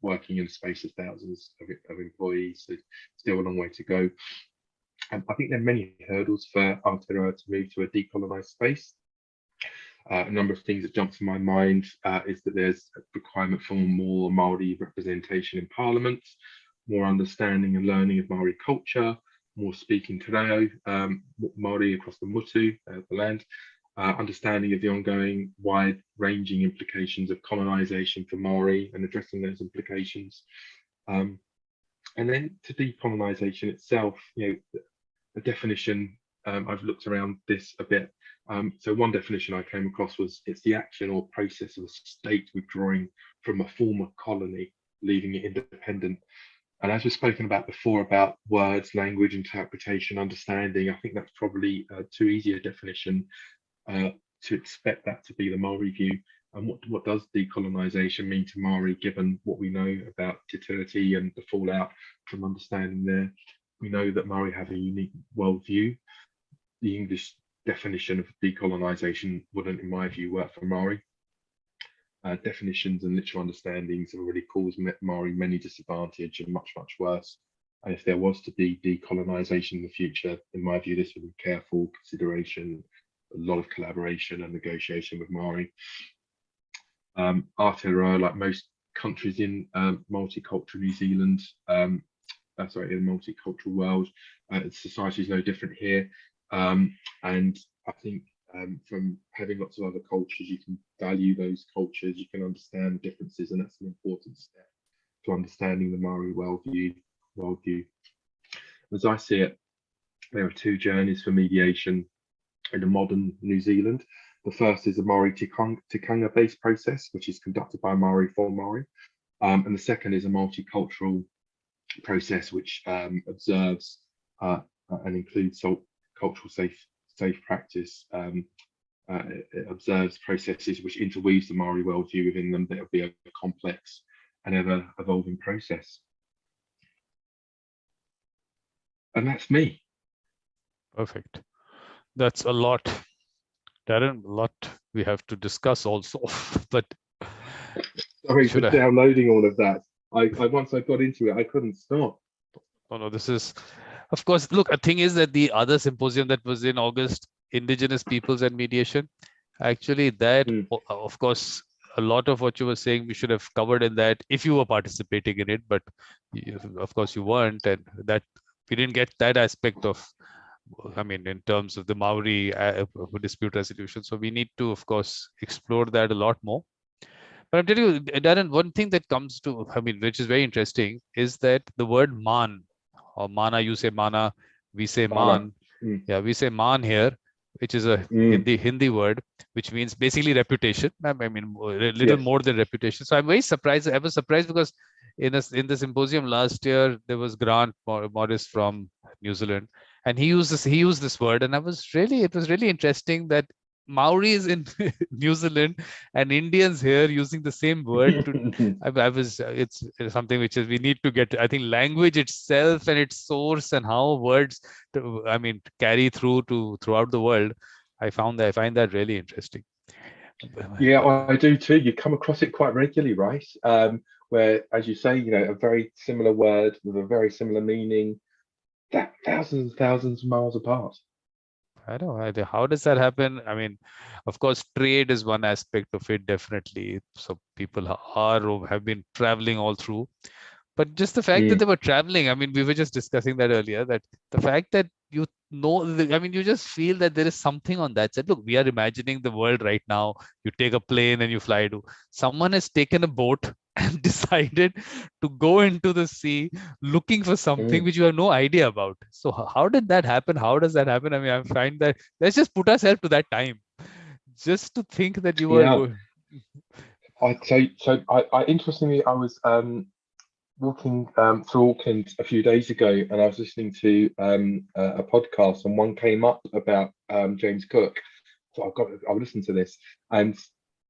working in a space of thousands of employees. So still a long way to go. And I think there are many hurdles for Aotearoa to move to a decolonised space. A number of things that jump to my mind is that there's a requirement for more Māori representation in Parliament, more understanding and learning of Māori culture, more speaking te reo, Māori across the mutu, the land, understanding of the ongoing wide-ranging implications of colonisation for Māori and addressing those implications. And then to decolonisation itself, a definition, I've looked around this a bit. So one definition I came across was it's the action or process of a state withdrawing from a former colony, leaving it independent. And as we've spoken about before about words, language, interpretation, understanding, I think that's probably too easy a definition. to expect that to be the Maori view. And what does decolonisation mean to Maori, given what we know about Te Tiriti and the fallout from understanding there? We know that Maori have a unique worldview. The English definition of decolonisation wouldn't, in my view, work for Maori. Definitions and literal understandings have already caused Maori many disadvantage and much, much worse. And if there was to be decolonisation in the future, in my view, this would be careful consideration, a lot of collaboration and negotiation with Maori. Aotearoa, like most countries in multicultural New Zealand, in the multicultural world, society is no different here. And I think from having lots of other cultures, you can value those cultures, you can understand differences, and that's an important step to understanding the Maori worldview. As I see it, there are two journeys for mediation in a modern New Zealand. The first is a Maori tikanga based process, which is conducted by Maori for Maori. And the second is a multicultural process, which observes and includes cultural safe practice. It observes processes which interweaves the Maori worldview within them. That will be a complex and ever evolving process. And that's me. Perfect. That's a lot, Darren. A lot we have to discuss also. But sorry for downloading all of that. I once I got into it, I couldn't stop. Oh no, this is, of course. Look, the thing is that the other symposium that was in August, Indigenous Peoples and Mediation, actually that, of course, a lot of what you were saying we should have covered in that if you were participating in it, but of course you weren't, and that we didn't get that aspect of, I mean, in terms of the Maori dispute resolution. So we need to, of course, explore that a lot more. But I'm telling you, Darren, one thing that comes to, I mean, which is very interesting, is that the word man, or mana, you say mana, we say man. Yeah, we say man here, which is a Hindi word, which means basically reputation. I mean, a little more than reputation. So I'm very surprised. I was surprised because in the symposium last year, there was Grant Morris from New Zealand, and he used this word, and it was really interesting that Maoris in New Zealand and Indians here using the same word. It's something which is we need to get. I think language itself and its source and how words, carry throughout the world. I find that really interesting. Yeah, I do too. You come across it quite regularly, right? Where, as you say, a very similar word with a very similar meaning, that thousands and thousands of miles apart. I know. How does that happen? I mean, of course, trade is one aspect of it, definitely. So people have been traveling all through. But just the fact that they were traveling, I mean, we were just discussing that earlier, that the fact that you just feel that there is something on that side. Look, we are imagining the world right now. You take a plane and you fly to. Someone has taken a boat and decided to go into the sea looking for something which you have no idea about. So how did that happen? How does that happen? I mean, I find that let's just put ourselves to that time, just to think that you were going. Interestingly, I was walking through Auckland a few days ago, and I was listening to a podcast, and one came up about James Cook. So I'll listen to this. And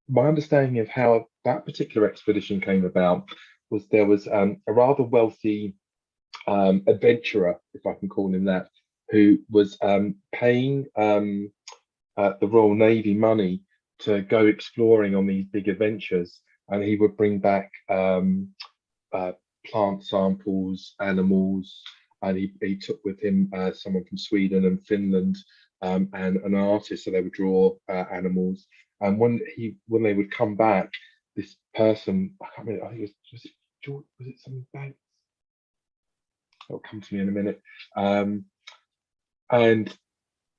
my understanding of how that particular expedition came about was there was a rather wealthy adventurer, if I can call him that, who was paying the Royal Navy money to go exploring on these big adventures, and he would bring back plant samples, animals, and he took with him someone from Sweden and Finland and an artist, so they would draw animals. And when they would come back, this person, I can't remember, I think was it something Banks? It'll come to me in a minute. And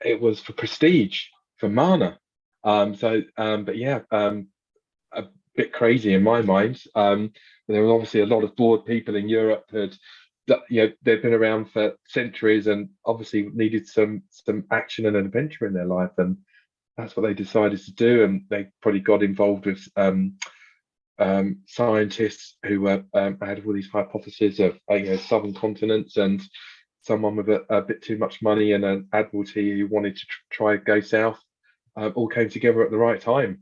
it was for prestige, for mana. But yeah, a bit crazy in my mind. There were obviously a lot of bored people in Europe they've been around for centuries and obviously needed some action and adventure in their life, and that's what they decided to do. And they probably got involved with scientists who had all these hypotheses of southern continents, and someone with a bit too much money and an admiralty who wanted to try go south all came together at the right time.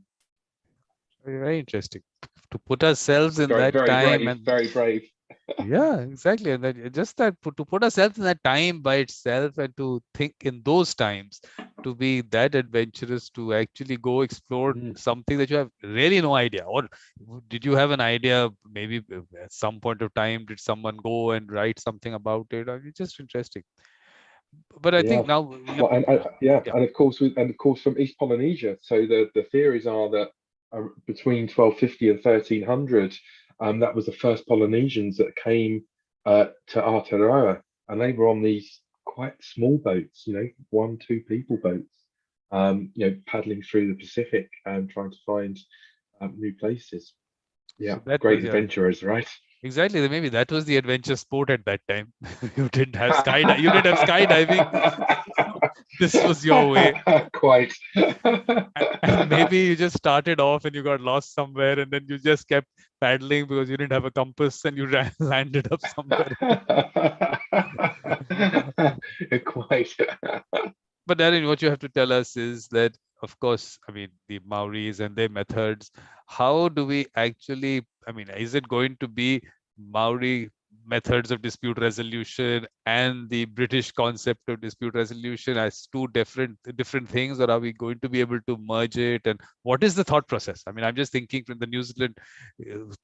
Very, very interesting. To put ourselves in Very, that very time, brave, and very brave. yeah, exactly. And that just that to put ourselves in that time by itself, and to think in those times, to be that adventurous, to actually go explore something that you have really no idea. Or did you have an idea? Maybe at some point of time, did someone go and write something about it? I mean, it's just interesting. But I Yeah. think now, Well, yeah, and of course, from East Polynesia. So the theories are that between 1250 and 1300, that was the first Polynesians that came to Aotearoa, and they were on these quite small boats, 1, 2 people boats, paddling through the Pacific and trying to find new places. Yeah, so that great was, yeah. adventurers, right? Exactly. Maybe that was the adventure sport at that time. You didn't have you didn't have skydiving. This was your way. Quite. And maybe you just started off and you got lost somewhere, and then you just kept paddling because you didn't have a compass, and you landed up somewhere. Quite. But Darren, what you have to tell us is that, of course, I mean, the Maoris and their methods, how do we actually, I mean, is it going to be Maori methods of dispute resolution and the British concept of dispute resolution as two different things, or are we going to be able to merge it? And what is the thought process? I mean, I'm just thinking from the New Zealand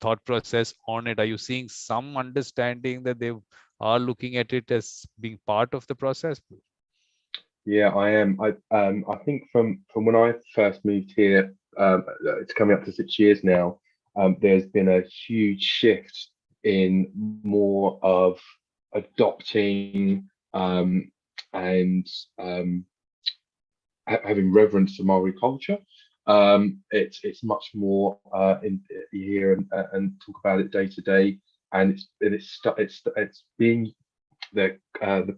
thought process on it. Are you seeing some understanding that they are looking at it as being part of the process? Yeah, I am. I think from when I first moved here, it's coming up to 6 years now. There's been a huge shift in more of adopting and having reverence to Maori culture. It's much more in here and talk about it day to day, and it's being the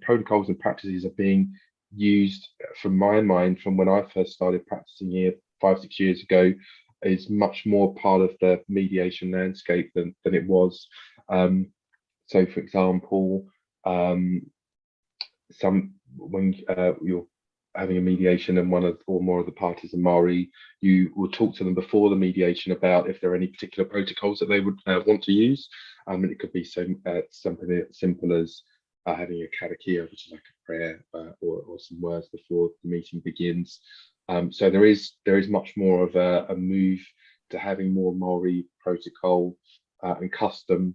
protocols and practices are being used, from my mind, from when I first started practicing here 5, 6 years ago, is much more part of the mediation landscape than it was. So, for example, when you're having a mediation and one of or more of the parties are Maori, you will talk to them before the mediation about if there are any particular protocols that they would want to use. And it could be something as simple as having a karakia, which is like a prayer or some words before the meeting begins. So there is much more of a move to having more Maori protocol and custom,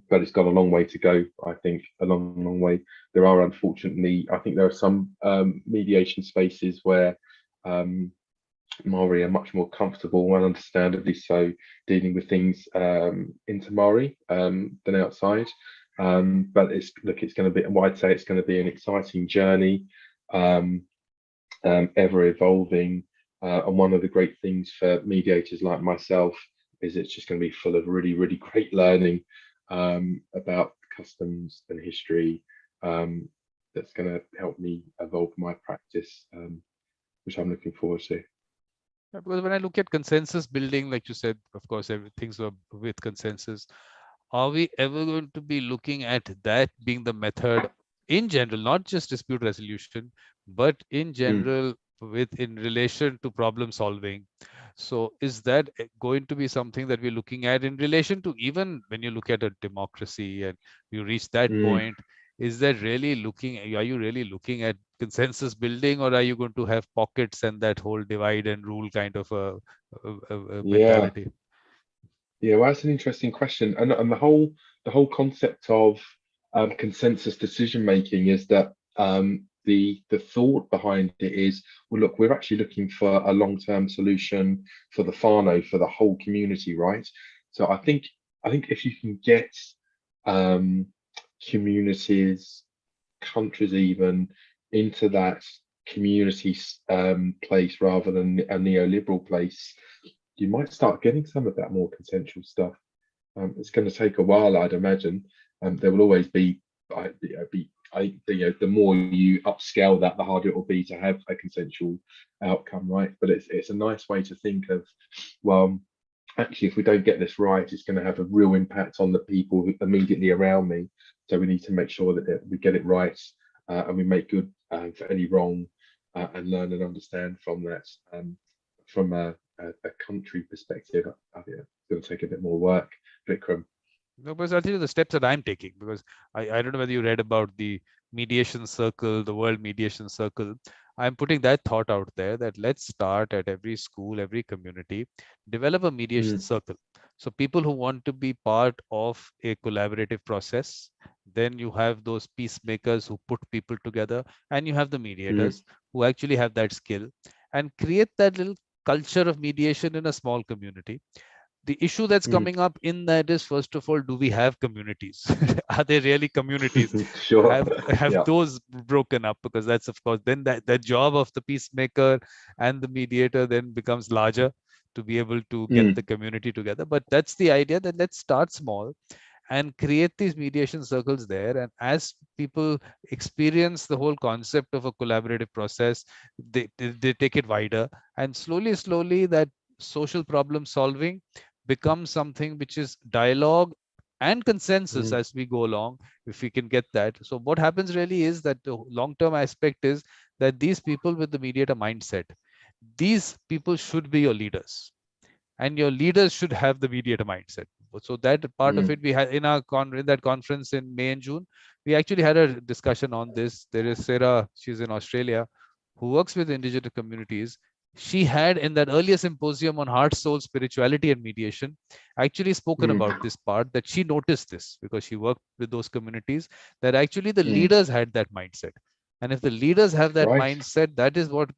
but it's got a long way to go. I think a long way. There are, unfortunately, I think there are some mediation spaces where Maori are much more comfortable, and understandably so, dealing with things into Maori than outside. But it's going to be, well, I'd say it's going to be an exciting journey, ever evolving. And one of the great things for mediators like myself is it's just going to be full of really, really great learning about customs and history that's going to help me evolve my practice, which I'm looking forward to. Because when I look at consensus building, like you said, of course, everything's with consensus. Are we ever going to be looking at that being the method in general, not just dispute resolution, but in general in relation to problem solving? So is that going to be something that we're looking at in relation to, even when you look at a democracy and you reach that point? Is that really are you really looking at consensus building, or are you going to have pockets and that whole divide and rule kind of a mentality? Yeah, well, that's an interesting question, and the whole concept of consensus decision making is that the thought behind it is, well, look, we're actually looking for a long-term solution for the whānau, for the whole community, right? So I think if you can get communities, countries even, into that community place rather than a neoliberal place, you might start getting some of that more consensual stuff. It's going to take a while, I'd imagine. There will always be, the more you upscale that, the harder it will be to have a consensual outcome, right? But it's a nice way to think of, well, actually, if we don't get this right, it's going to have a real impact on the people immediately around me. So we need to make sure that we get it right, and we make good for any wrong. and learn and understand from that. From a country perspective, I think it's going to take a bit more work. Vikram. No, because I'll tell you the steps that I'm taking, because I don't know whether you read about the mediation circle, the World Mediation Circle. I'm putting that thought out there that let's start at every school, every community, develop a mediation circle. So people who want to be part of a collaborative process, then you have those peacemakers who put people together, and you have the mediators who actually have that skill, and create that little culture of mediation in a small community. The issue that's coming up in that is, first of all, do we have communities? Are they really communities? Sure. Have those broken up? Because that's, of course, then that job of the peacemaker and the mediator then becomes larger to be able to get the community together. But that's the idea, that let's start small and create these mediation circles there. And as people experience the whole concept of a collaborative process, they take it wider, and slowly that social problem solving becomes something which is dialogue and consensus as we go along, if we can get that. So what happens really is that the long-term aspect is that these people with the mediator mindset, these people should be your leaders, and your leaders should have the mediator mindset. So that part of it, we had in in that conference in May and June, we actually had a discussion on this. There is Sarah, she's in Australia, who works with indigenous communities. She had, in that earlier symposium on heart, soul, spirituality, and mediation, actually spoken about this part, that she noticed this because she worked with those communities, that actually the leaders had that mindset. And if the leaders have that mindset, that is what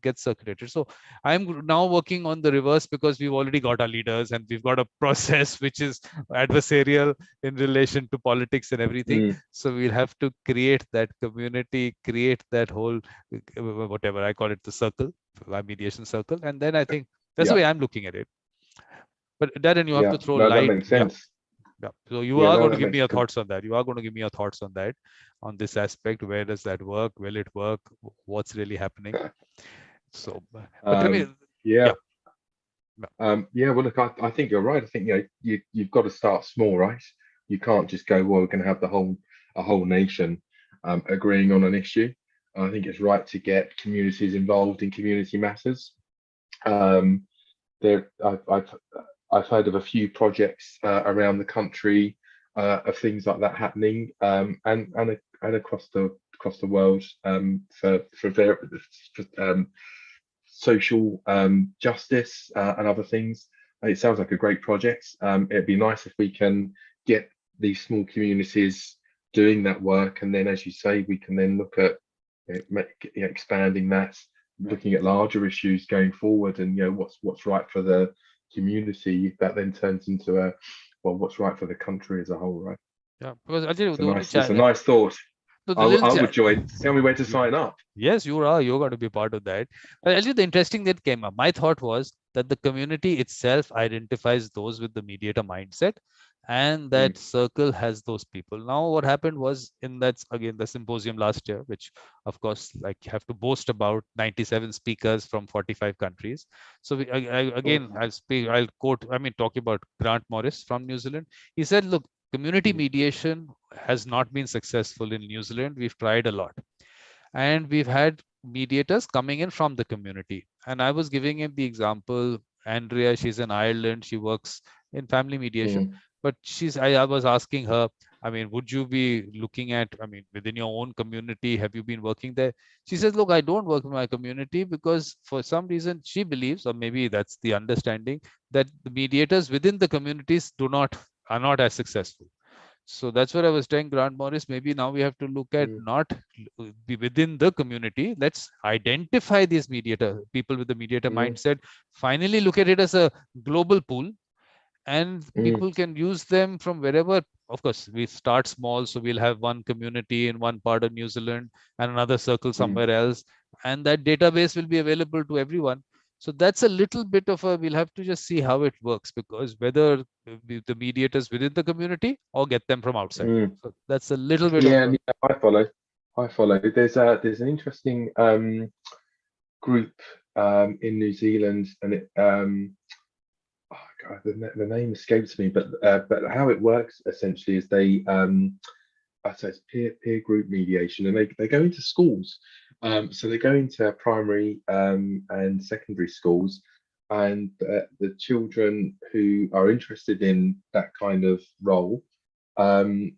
gets circulated. So I'm now working on the reverse, because we've already got our leaders and we've got a process which is adversarial in relation to politics and everything. So we'll have to create that community, create that whole, whatever I call it, the circle, our mediation circle. And then I think that's the way I'm looking at it. But Darren, you have to throw light. That makes sense. Yeah. So you are going to give me your thoughts on that. You are going to give me your thoughts on that, on this aspect. Where does that work? Will it work? What's really happening? So, but tell me. Yeah. Well, look, I think you're right. I think you've got to start small, right? You can't just go, well, we're going to have a whole nation agreeing on an issue. I think it's right to get communities involved in community matters. I've heard of a few projects around the country of things like that happening, and across the world, for social justice and other things. It sounds like a great project. It'd be nice if we can get these small communities doing that work, and then, as you say, we can then look at expanding that, looking at larger issues going forward, and what's right for the community. That then turns into what's right for the country as a whole, right? Yeah, because I'll tell you, it's a nice thought. So I would join. Tell me where to sign up. Yes, you're going to be part of that. But actually, the interesting that came up, my thought was that the community itself identifies those with the mediator mindset, and that circle has those people. Now, what happened was, in that, again, the symposium last year, which of course, like, you have to boast about 97 speakers from 45 countries. So I'll quote, talk about Grant Morris from New Zealand. He said, look, community mediation has not been successful in New Zealand. We've tried a lot, and we've had mediators coming in from the community. And I was giving him the example, Andrea, she's in Ireland, she works in family mediation, but I was asking her, would you be looking at, within your own community, have you been working there? She says, look, I don't work in my community because for some reason she believes, or maybe that's the understanding, that the mediators within the communities are not as successful. So that's what I was telling Grant Morris. Maybe now we have to look at not be within the community. Let's identify these people with the mediator mindset. Finally, look at it as a global pool, and people can use them from wherever. Of course, we start small, so we'll have one community in one part of New Zealand and another circle somewhere else, and that database will be available to everyone. So that's a little bit of we'll have to just see how it works, because whether the mediators within the community or get them from outside. So that's a little bit of I follow. There's an interesting group in New Zealand, and it the name escapes me, but how it works essentially is they I say it's peer group mediation, and they go into schools So they go into primary and secondary schools, and the children who are interested in that kind of role, um,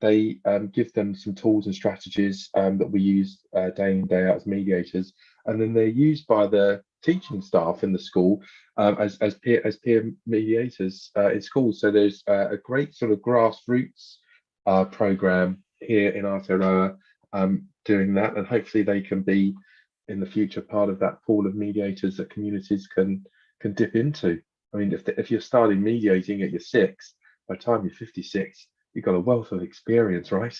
they give them some tools and strategies that we use day in, day out as mediators, and then they're used by the teaching staff in the school as peer mediators in schools. So there's a great sort of grassroots program here in Aotearoa doing that, and hopefully they can be in the future part of that pool of mediators that communities can dip into. I mean, if you're starting mediating at your 6, by the time you're 56, you've got a wealth of experience, right?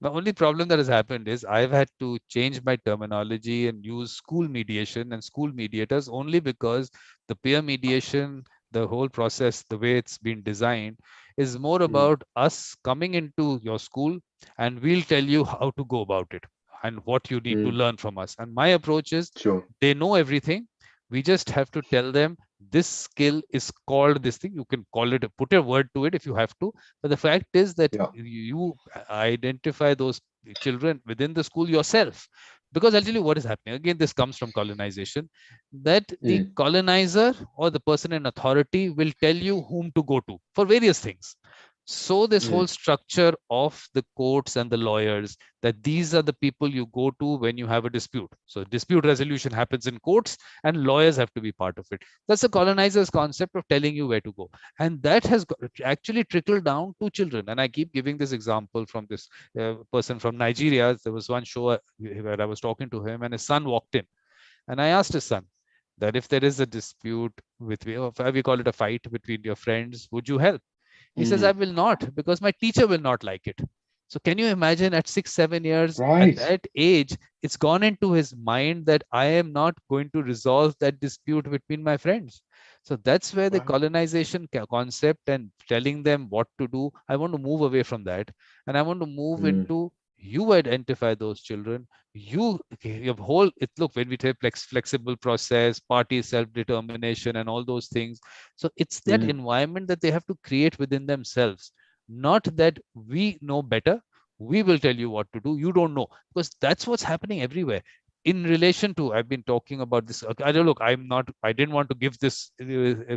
The only problem that has happened is I've had to change my terminology and use school mediation and school mediators only because the peer mediation, the whole process, the way it's been designed, is more Mm, about us coming into your school and we'll tell you how to go about it and what you need to mm, learn from us. And my approach is sure. they know everything. We just have to tell them this skill is called this thing. You can call it, put a word to it if you have to. But the fact is that Yeah. you identify those children within the school yourself. Because I'll tell you what is happening. Again, this comes from colonization, that the Mm, colonizer or the person in authority will tell you whom to go to for various things. So this whole mm, structure of the courts and the lawyers, that these are the people you go to when you have a dispute. So dispute resolution happens in courts and lawyers have to be part of it. That's the colonizer's concept of telling you where to go. And that has actually trickled down to children. And I keep giving this example from this person from Nigeria. There was one show where I was talking to him and his son walked in. And I asked his son that if there is a dispute with, we call it a fight between your friends, would you help? He says, I mm. will not, because my teacher will not like it. So can you imagine at 6, 7 years, at Right. that age, it's gone into his mind that I am not going to resolve that dispute between my friends. So that's where the Wow. colonization concept and telling them what to do, I want to move away from that. And I want to move Mm, into, you identify those children, your whole, it look, when we take flexible process, party self-determination and all those things. So it's that mm, environment that they have to create within themselves, not that we know better, we will tell you what to do, you don't know, because that's what's happening everywhere. In relation to, I've been talking about this, I don't look, I didn't want to give this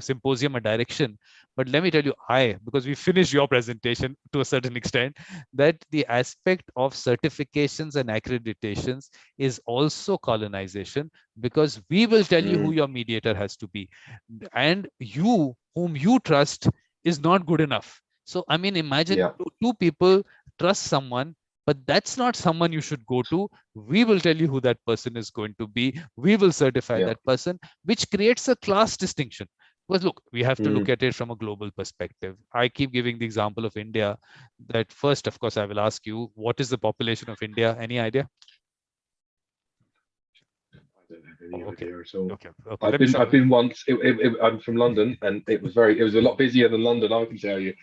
symposium a direction, but let me tell you, because we finished your presentation to a certain extent, that the aspect of certifications and accreditations is also colonization, because we will tell you who mm. your mediator has to be, and you whom you trust is not good enough. So I mean, imagine Yeah. two people trust someone, but that's not someone you should go to. We will tell you who that person is going to be, we will certify Yeah. that person, which creates a class distinction. Because look, we have to look Mm. at it from a global perspective. I keep giving the example of India. That first, of course, I will ask you, what is the population of India? Any idea? I don't have any Oh, okay. idea at all. Okay. Okay. I've Let me been start. I've been once. I'm from London, and it was a lot busier than London, I can tell you.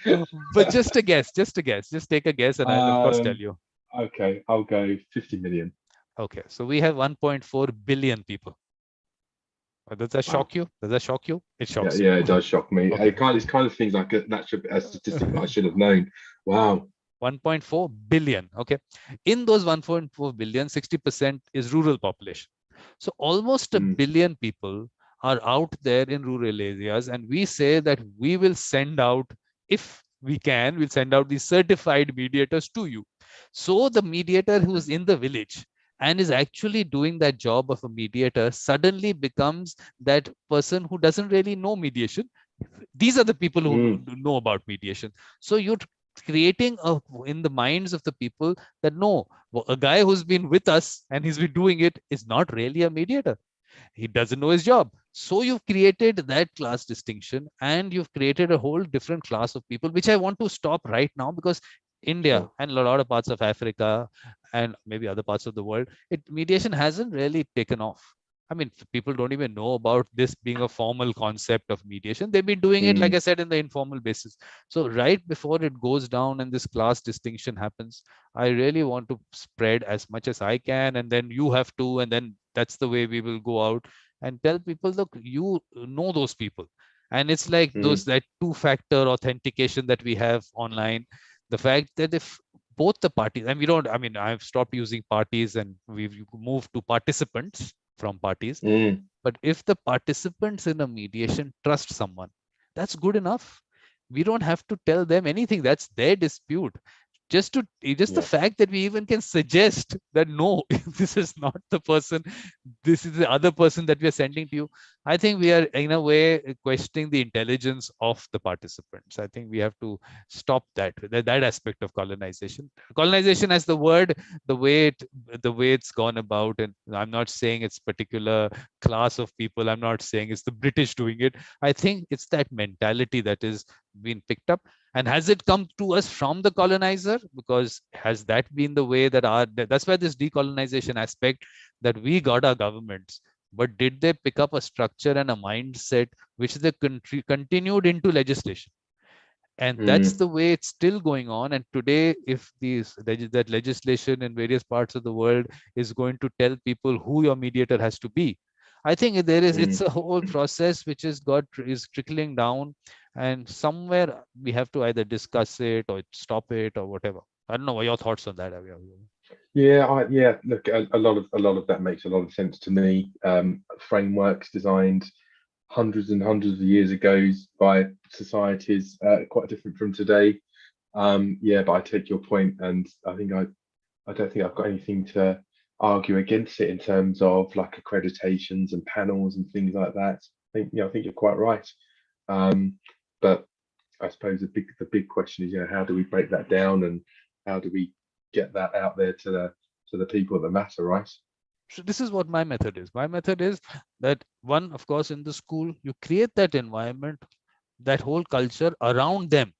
But just a guess, just a guess. Just take a guess, and I'll of course tell um, you. okay, I'll go 50 million. Okay. So we have 1.4 billion people. Does that Wow. shock you? Does that shock you? It Yeah, shocks you. yeah, it does shock me. Okay. It's kind of things like that should be a statistic that I should have known. Wow. 1.4 billion. Okay. In those 1.4 billion, 60% is rural population. So almost a Mm, billion people are out there in rural areas. And we say that we will send out, if we can, we'll send out these certified mediators to you. So the mediator who is in the village and is actually doing that job of a mediator suddenly becomes that person who doesn't really know mediation. These are the people who mm, know about mediation. So you're creating in the minds of the people that no, a guy who's been with us and he's been doing it is not really a mediator, he doesn't know his job. So you've created that class distinction and you've created a whole different class of people, which I want to stop right now, because India sure. and a lot of parts of Africa and maybe other parts of the world, mediation hasn't really taken off. I mean, people don't even know about this being a formal concept of mediation. They've been doing it, like Mm, I said, in the informal basis. So right before it goes down and this class distinction happens, I really want to spread as much as I can, and then you have to, and then that's the way we will go out and tell people, look, you know those people. And it's like mm, those, that two-factor authentication that we have online. The fact that if both the parties, and we don't, I mean, I've stopped using parties and we've moved to participants from parties. Mm, But if the participants in a mediation trust someone, that's good enough. We don't have to tell them anything. That's their dispute. Just the yeah. fact that we even can suggest that no, this is not the person, this is the other person that we are sending to you. I think we are in a way questioning the intelligence of the participants. I think we have to stop that aspect of colonization. Colonization as the word, the way it's gone about, and I'm not saying it's particular class of people. I'm not saying it's the British doing it. I think it's that mentality that is being picked up. And has it come to us from the colonizer? Because has that been the way that's why this decolonization aspect, that we got our governments, but did they pick up a structure and a mindset which they continued into legislation? And that's Mm, the way it's still going on. And today, if that legislation in various parts of the world is going to tell people who your mediator has to be, I think it's mm. a whole process which is trickling down, and somewhere we have to either discuss it or stop it or whatever. I don't know what your thoughts on that, Avi. Yeah. Look, a lot of that makes a lot of sense to me. Frameworks designed hundreds and hundreds of years ago by societies quite different from today. Yeah, but I take your point, and I don't think I've got anything to argue against it in terms of like accreditations and panels and things like that. I think you're quite right. Um, but I suppose the big question is, how do we break that down, and how do we get that out there to the people that matter, right? So this is what my method is. My method is that, one, of course, in the school, you create that environment, that whole culture around them.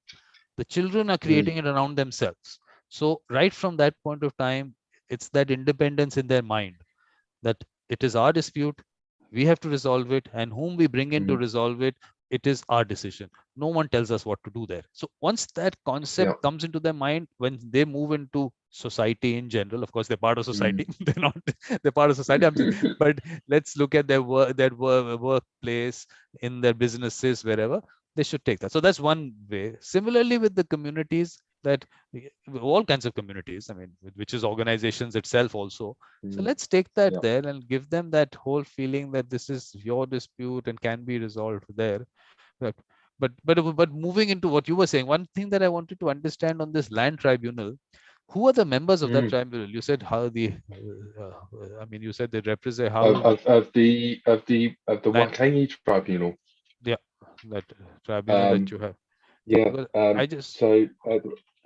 The children are Mm, creating it around themselves. So right from that point of time, it's that independence in their mind, that it is our dispute, we have to resolve it, and whom we bring in to mm, resolve it, it is our decision. No one tells us what to do there. So once that concept yeah. comes into their mind, when they move into society in general, of course they're part of Mm. society, they're not, they're part of society, but let's look at their workplace, in their businesses, wherever, they should take that. So that's one way. Similarly with the communities, that all kinds of communities, I mean, which is organizations itself also. So Mm, let's take that yeah. there and give them that whole feeling that this is your dispute and can be resolved there. But but moving into what you were saying, one thing that I wanted to understand on this land tribunal, who are the members of that Mm. tribunal? You said how I mean, you said they represent Of, how of, of the of the of the land, Waitangi Tribunal. yeah, that tribunal that Um, you have. yeah. Because I Um, just, so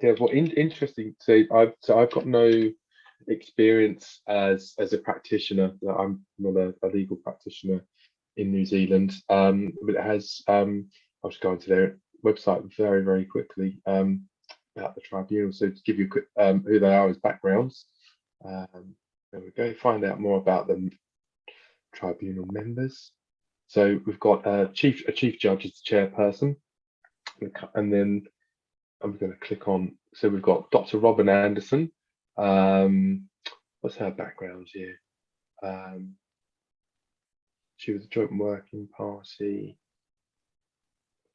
yeah, well, interesting. So I've got no experience as a practitioner. I'm not a legal practitioner in New Zealand. But it has. I'll just go onto their website very very quickly about the tribunal. So to give you a quick who they are as backgrounds. There we go. Find out more about them. Tribunal members. So we've got a chief judge as the chairperson, and then I'm going to click on. So we've got Dr. Robin Anderson. Um, what's her background here? Um, she was a joint working party.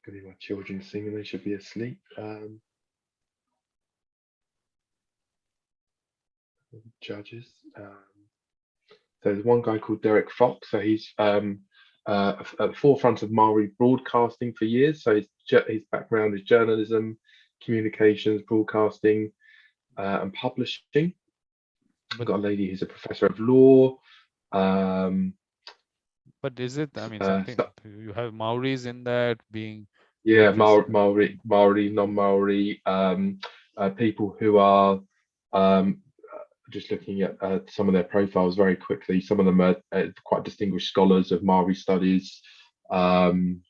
Gonna be my children singing. They should be asleep. Judges. So there's one guy called Derek Fox. So he's at the forefront of Maori broadcasting for years. So his background is journalism, communications, broadcasting, and publishing. We've but got a lady who's a professor of law. Um, is it, I mean, something, so, you have Maoris in that being yeah, represented? Maori, non-Maori, people who are just looking at some of their profiles very quickly. Some of them are quite distinguished scholars of Maori studies um,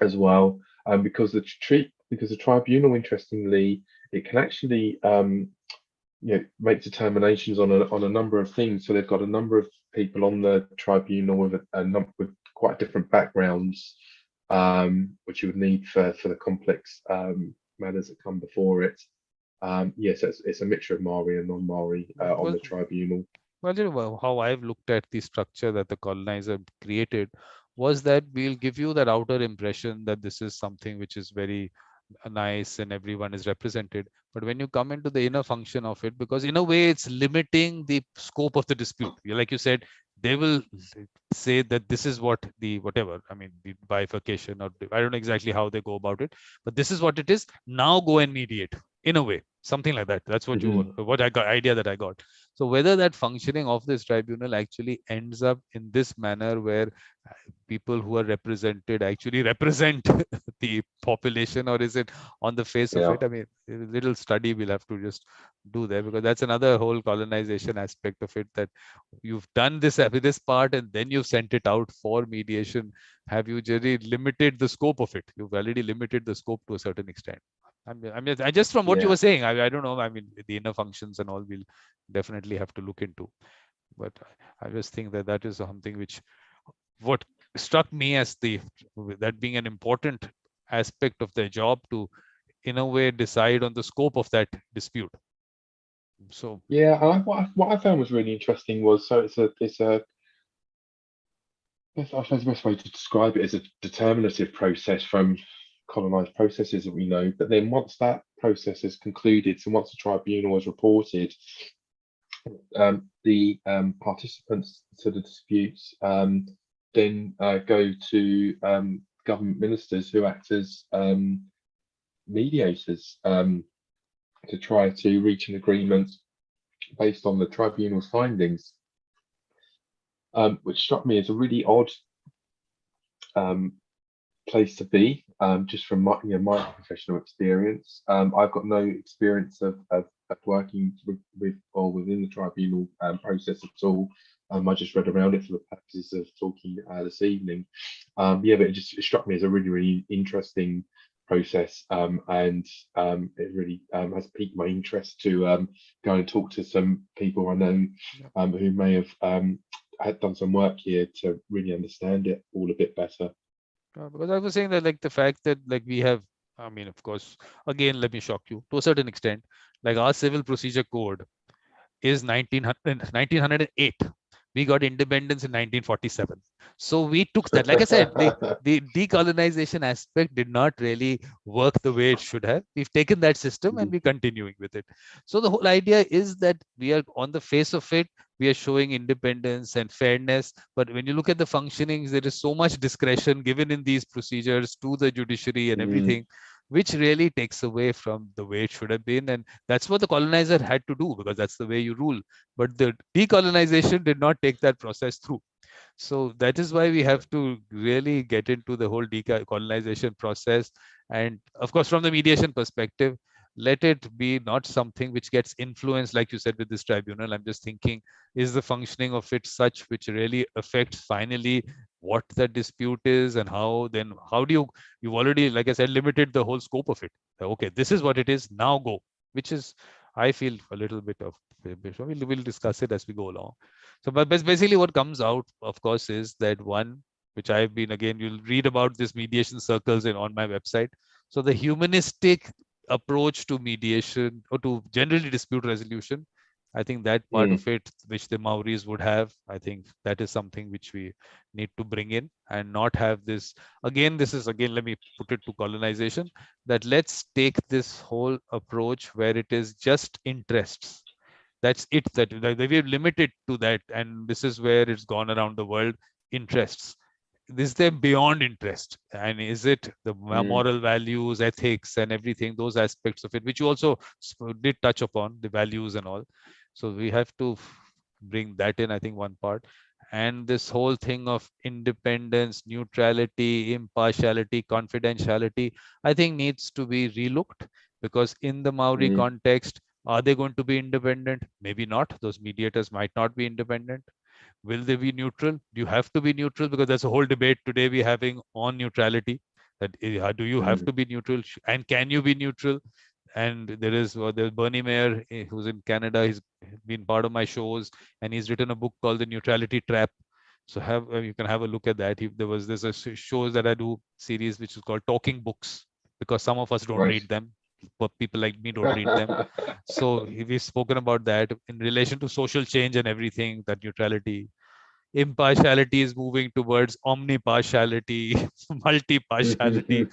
as well. Because the tribunal, interestingly, it can actually make determinations on a number of things. So they've got a number of people on the tribunal with a number with quite different backgrounds, which you would need for the complex matters that come before it. Yes, it's a mixture of Maori and non-Maori on Well, the tribunal. well, how I've looked at the structure that the colonizer created was that we'll give you that outer impression that this is something which is very nice and everyone is represented. But when you come into the inner function of it, because in a way it's limiting the scope of the dispute. Like you said, they will say that this is what the whatever, I mean, the bifurcation, or I don't know exactly how they go about it, but this is what it is. Now go and mediate, in a way, something like that. That's what Mhm. what I got, idea that I got. So whether that functioning of this tribunal actually ends up in this manner, where people who are represented actually represent the population, or is it on the face of Yeah. it? I mean, a little study we'll have to just do there, because that's another whole colonization aspect of it, that you've done this part and then you've sent it out for mediation. Have you really limited the scope of it? You've already limited the scope to a certain extent. I just from what you Yeah. were saying, I don't know. I mean, the inner functions and all, we'll definitely have to look into. But I just think that that is something which, what struck me as that being an important aspect of their job, to in a way decide on the scope of that dispute. So Yeah. What I found was really interesting was, so I suppose the best way to describe it is a determinative process from colonized processes that we know. But then once that process is concluded, so once the tribunal has reported, the participants to the disputes then go to government ministers who act as mediators to try to reach an agreement based on the tribunal's findings, which struck me as a really odd um, place to be, just from my professional experience. I've got no experience of working with or within the tribunal process at all. I just read around it for the purposes of talking this evening. Yeah, but it struck me as a really, really interesting process, and it really has piqued my interest to go and talk to some people I know who may have had done some work here to really understand it all a bit better. because I was saying that, like, the fact that, like, we have, I mean, of course, again, let me shock you to a certain extent, like our civil procedure code is 1908. We got independence in 1947. So we took that. Like I said, the decolonization aspect did not really work the way it should have. We've taken that system and we're continuing with it. So the whole idea is that we are, on the face of it, we are showing independence and fairness. But when you look at the functionings, there is so much discretion given in these procedures to the judiciary and Mm, everything, which really takes away from the way it should have been. And that's what the colonizer had to do, because that's the way you rule. But the decolonization did not take that process through. So that is why we have to really get into the whole decolonization process. And of course, from the mediation perspective, let it be not something which gets influenced, like you said, with this tribunal. I'm just thinking, is the functioning of it such which really affects finally what the dispute is, and how, then how do you've already, like I said, limited the whole scope of it. Okay, this is what it is, now go. Which is, I feel, a little bit of, we'll discuss it as we go along. So, but basically what comes out, of course, is that one, which I've been, again, you'll read about this mediation circles on my website. So the humanistic approach to mediation, or to generally dispute resolution, I think that part mm, of it, which the Maoris would have, I think that is something which we need to bring in, and not have this. Again, this is, again, let me put it to colonization, that let's take this whole approach where it is just interests. That's it, that we've limited to that, and this is where it's gone around the world. Interests, is there beyond interest, and is it the mm. moral values, ethics, and everything, those aspects of it, which you also did touch upon, the values and all. So we have to bring that in, I think, one part. And this whole thing of independence, neutrality, impartiality, confidentiality, I think needs to be relooked, because in the Maori Mm, context, are they going to be independent? Maybe not. Those mediators might not be independent. Will they be neutral? Do you have to be neutral? Because there's a whole debate today we're having on neutrality. That do you have mm, to be neutral, and can you be neutral? And there's Bernie Mayer, who's in Canada. He's been part of my shows, and he's written a book called The Neutrality Trap. So you can have a look at that. There was this a shows that I do series which is called Talking Books, because some of us don't right. read them, but people like me don't read them. So we've spoken about that in relation to social change and everything, that neutrality. impartiality is moving towards omnipartiality, multi-partiality.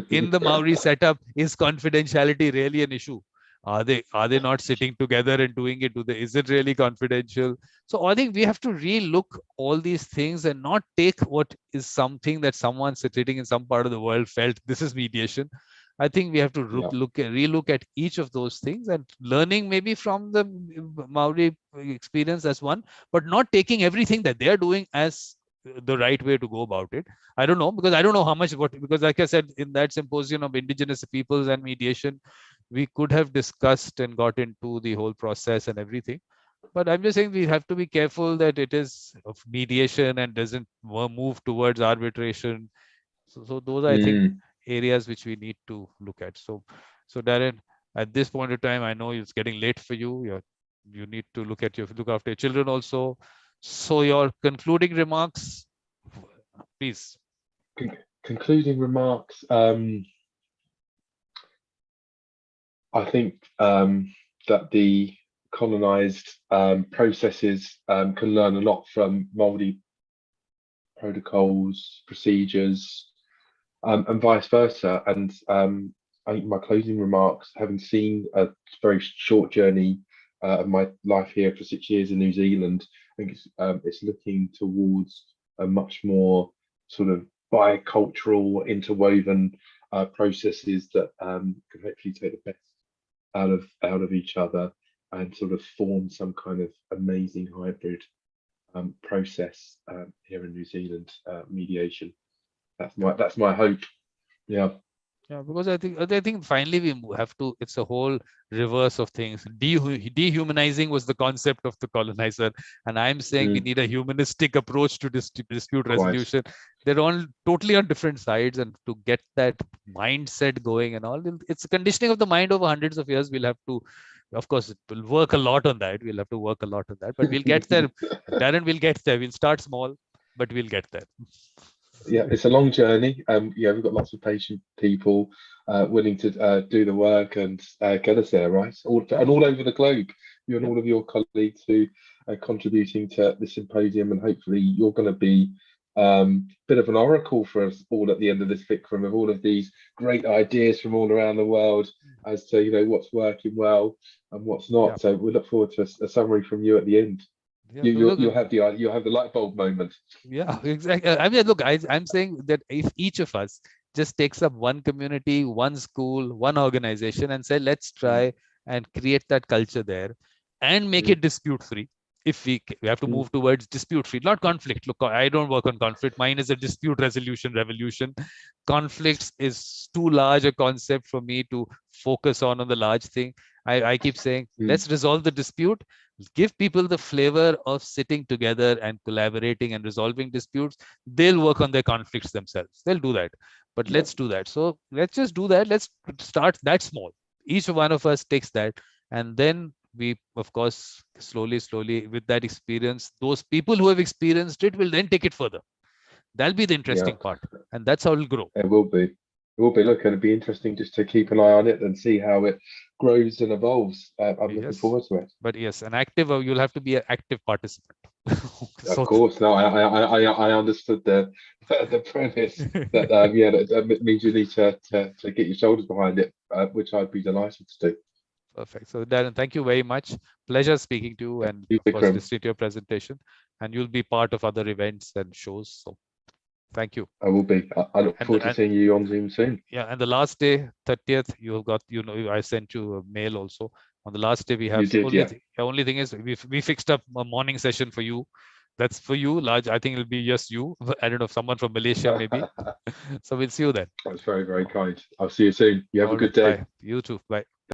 In the Maori setup, is confidentiality really an issue? Are they not sitting together and doing it? Is it really confidential? So I think we have to relook all these things and not take what is something that someone sitting in some part of the world felt this is mediation. I think we have to relook at each of those things and learning maybe from the Maori experience as one, but not taking everything that they are doing as the right way to go about it. I don't know, because I don't know how much because like I said, in that symposium of indigenous peoples and mediation, we could have discussed and got into the whole process and everything. But I'm just saying we have to be careful that it is of mediation and doesn't move towards arbitration. So those are, I think, areas which we need to look at. So Darren, at this point of time, I know it's getting late for you. You need to look after your children also. So your concluding remarks, please. Concluding remarks. I think that the colonized processes can learn a lot from Māori protocols, procedures, and vice versa. And I think my closing remarks, having seen a very short journey of my life here for 6 years in New Zealand, I think it's looking towards a much more sort of bicultural, interwoven processes that can hopefully take the best out of each other and sort of form some kind of amazing hybrid process here in New Zealand. Mediation. That's my hope. Yeah. Yeah, because I think finally we have to. It's a whole reverse of things. Dehumanizing was the concept of the colonizer, and I'm saying we need a humanistic approach to dispute resolution. They're all totally on different sides, and to get that mindset going and all, it's a conditioning of the mind over hundreds of years. We'll have to, of course, we'll work a lot on that. We'll have to work a lot on that, but we'll get there. Darren, we'll get there. We'll start small, but we'll get there. Yeah, it's a long journey. Yeah, we've got lots of patient people willing to do the work and get us there, right? And all over the globe. You and all of your colleagues who are contributing to the symposium, and hopefully you're going to be a bit of an oracle for us all at the end of this, Vikram, of all of these great ideas from all around the world as to what's working well and what's not. Yeah. So we look forward to a summary from you at the end. Yeah, you'll have the light bulb moment. Yeah, exactly. I mean, look, I'm saying that if each of us just takes up one community, one school, one organization, and say, let's try and create that culture there, and make it dispute free. If we have to move towards dispute free, not conflict. Look, I don't work on conflict. Mine is a dispute resolution revolution. Conflicts is too large a concept for me to focus on the large thing. I keep saying, let's resolve the dispute. Give people the flavor of sitting together and collaborating and resolving disputes. They'll work on their conflicts themselves. They'll do that. But let's do that. So let's just do that. Let's start that small. Each one of us takes that. And then we, of course, slowly, with that experience, those people who have experienced it will then take it further. That'll be the interesting part. And that's how it'll grow. It will be. It will be. Look, it'll be interesting just to keep an eye on it and see how it grows and evolves. I'm looking forward to it. But yes, you'll have to be an active participant. Of course. No, I understood the premise that that means you need to get your shoulders behind it, which I'd be delighted to do. Perfect. So Darren, thank you very much. Pleasure speaking to you, and of course listening to your presentation. And you'll be part of other events and shows. So thank you. I will be. I look forward to seeing you on Zoom soon. Yeah, and the last day, 30th, you've got, I sent you a mail also. On the last day, we have the only thing is we fixed up a morning session for you. That's for you, large. I think it'll be just you. I don't know, someone from Malaysia maybe. So we'll see you then. That's very, very kind. I'll see you soon. You have a good day. Bye. You too. Bye.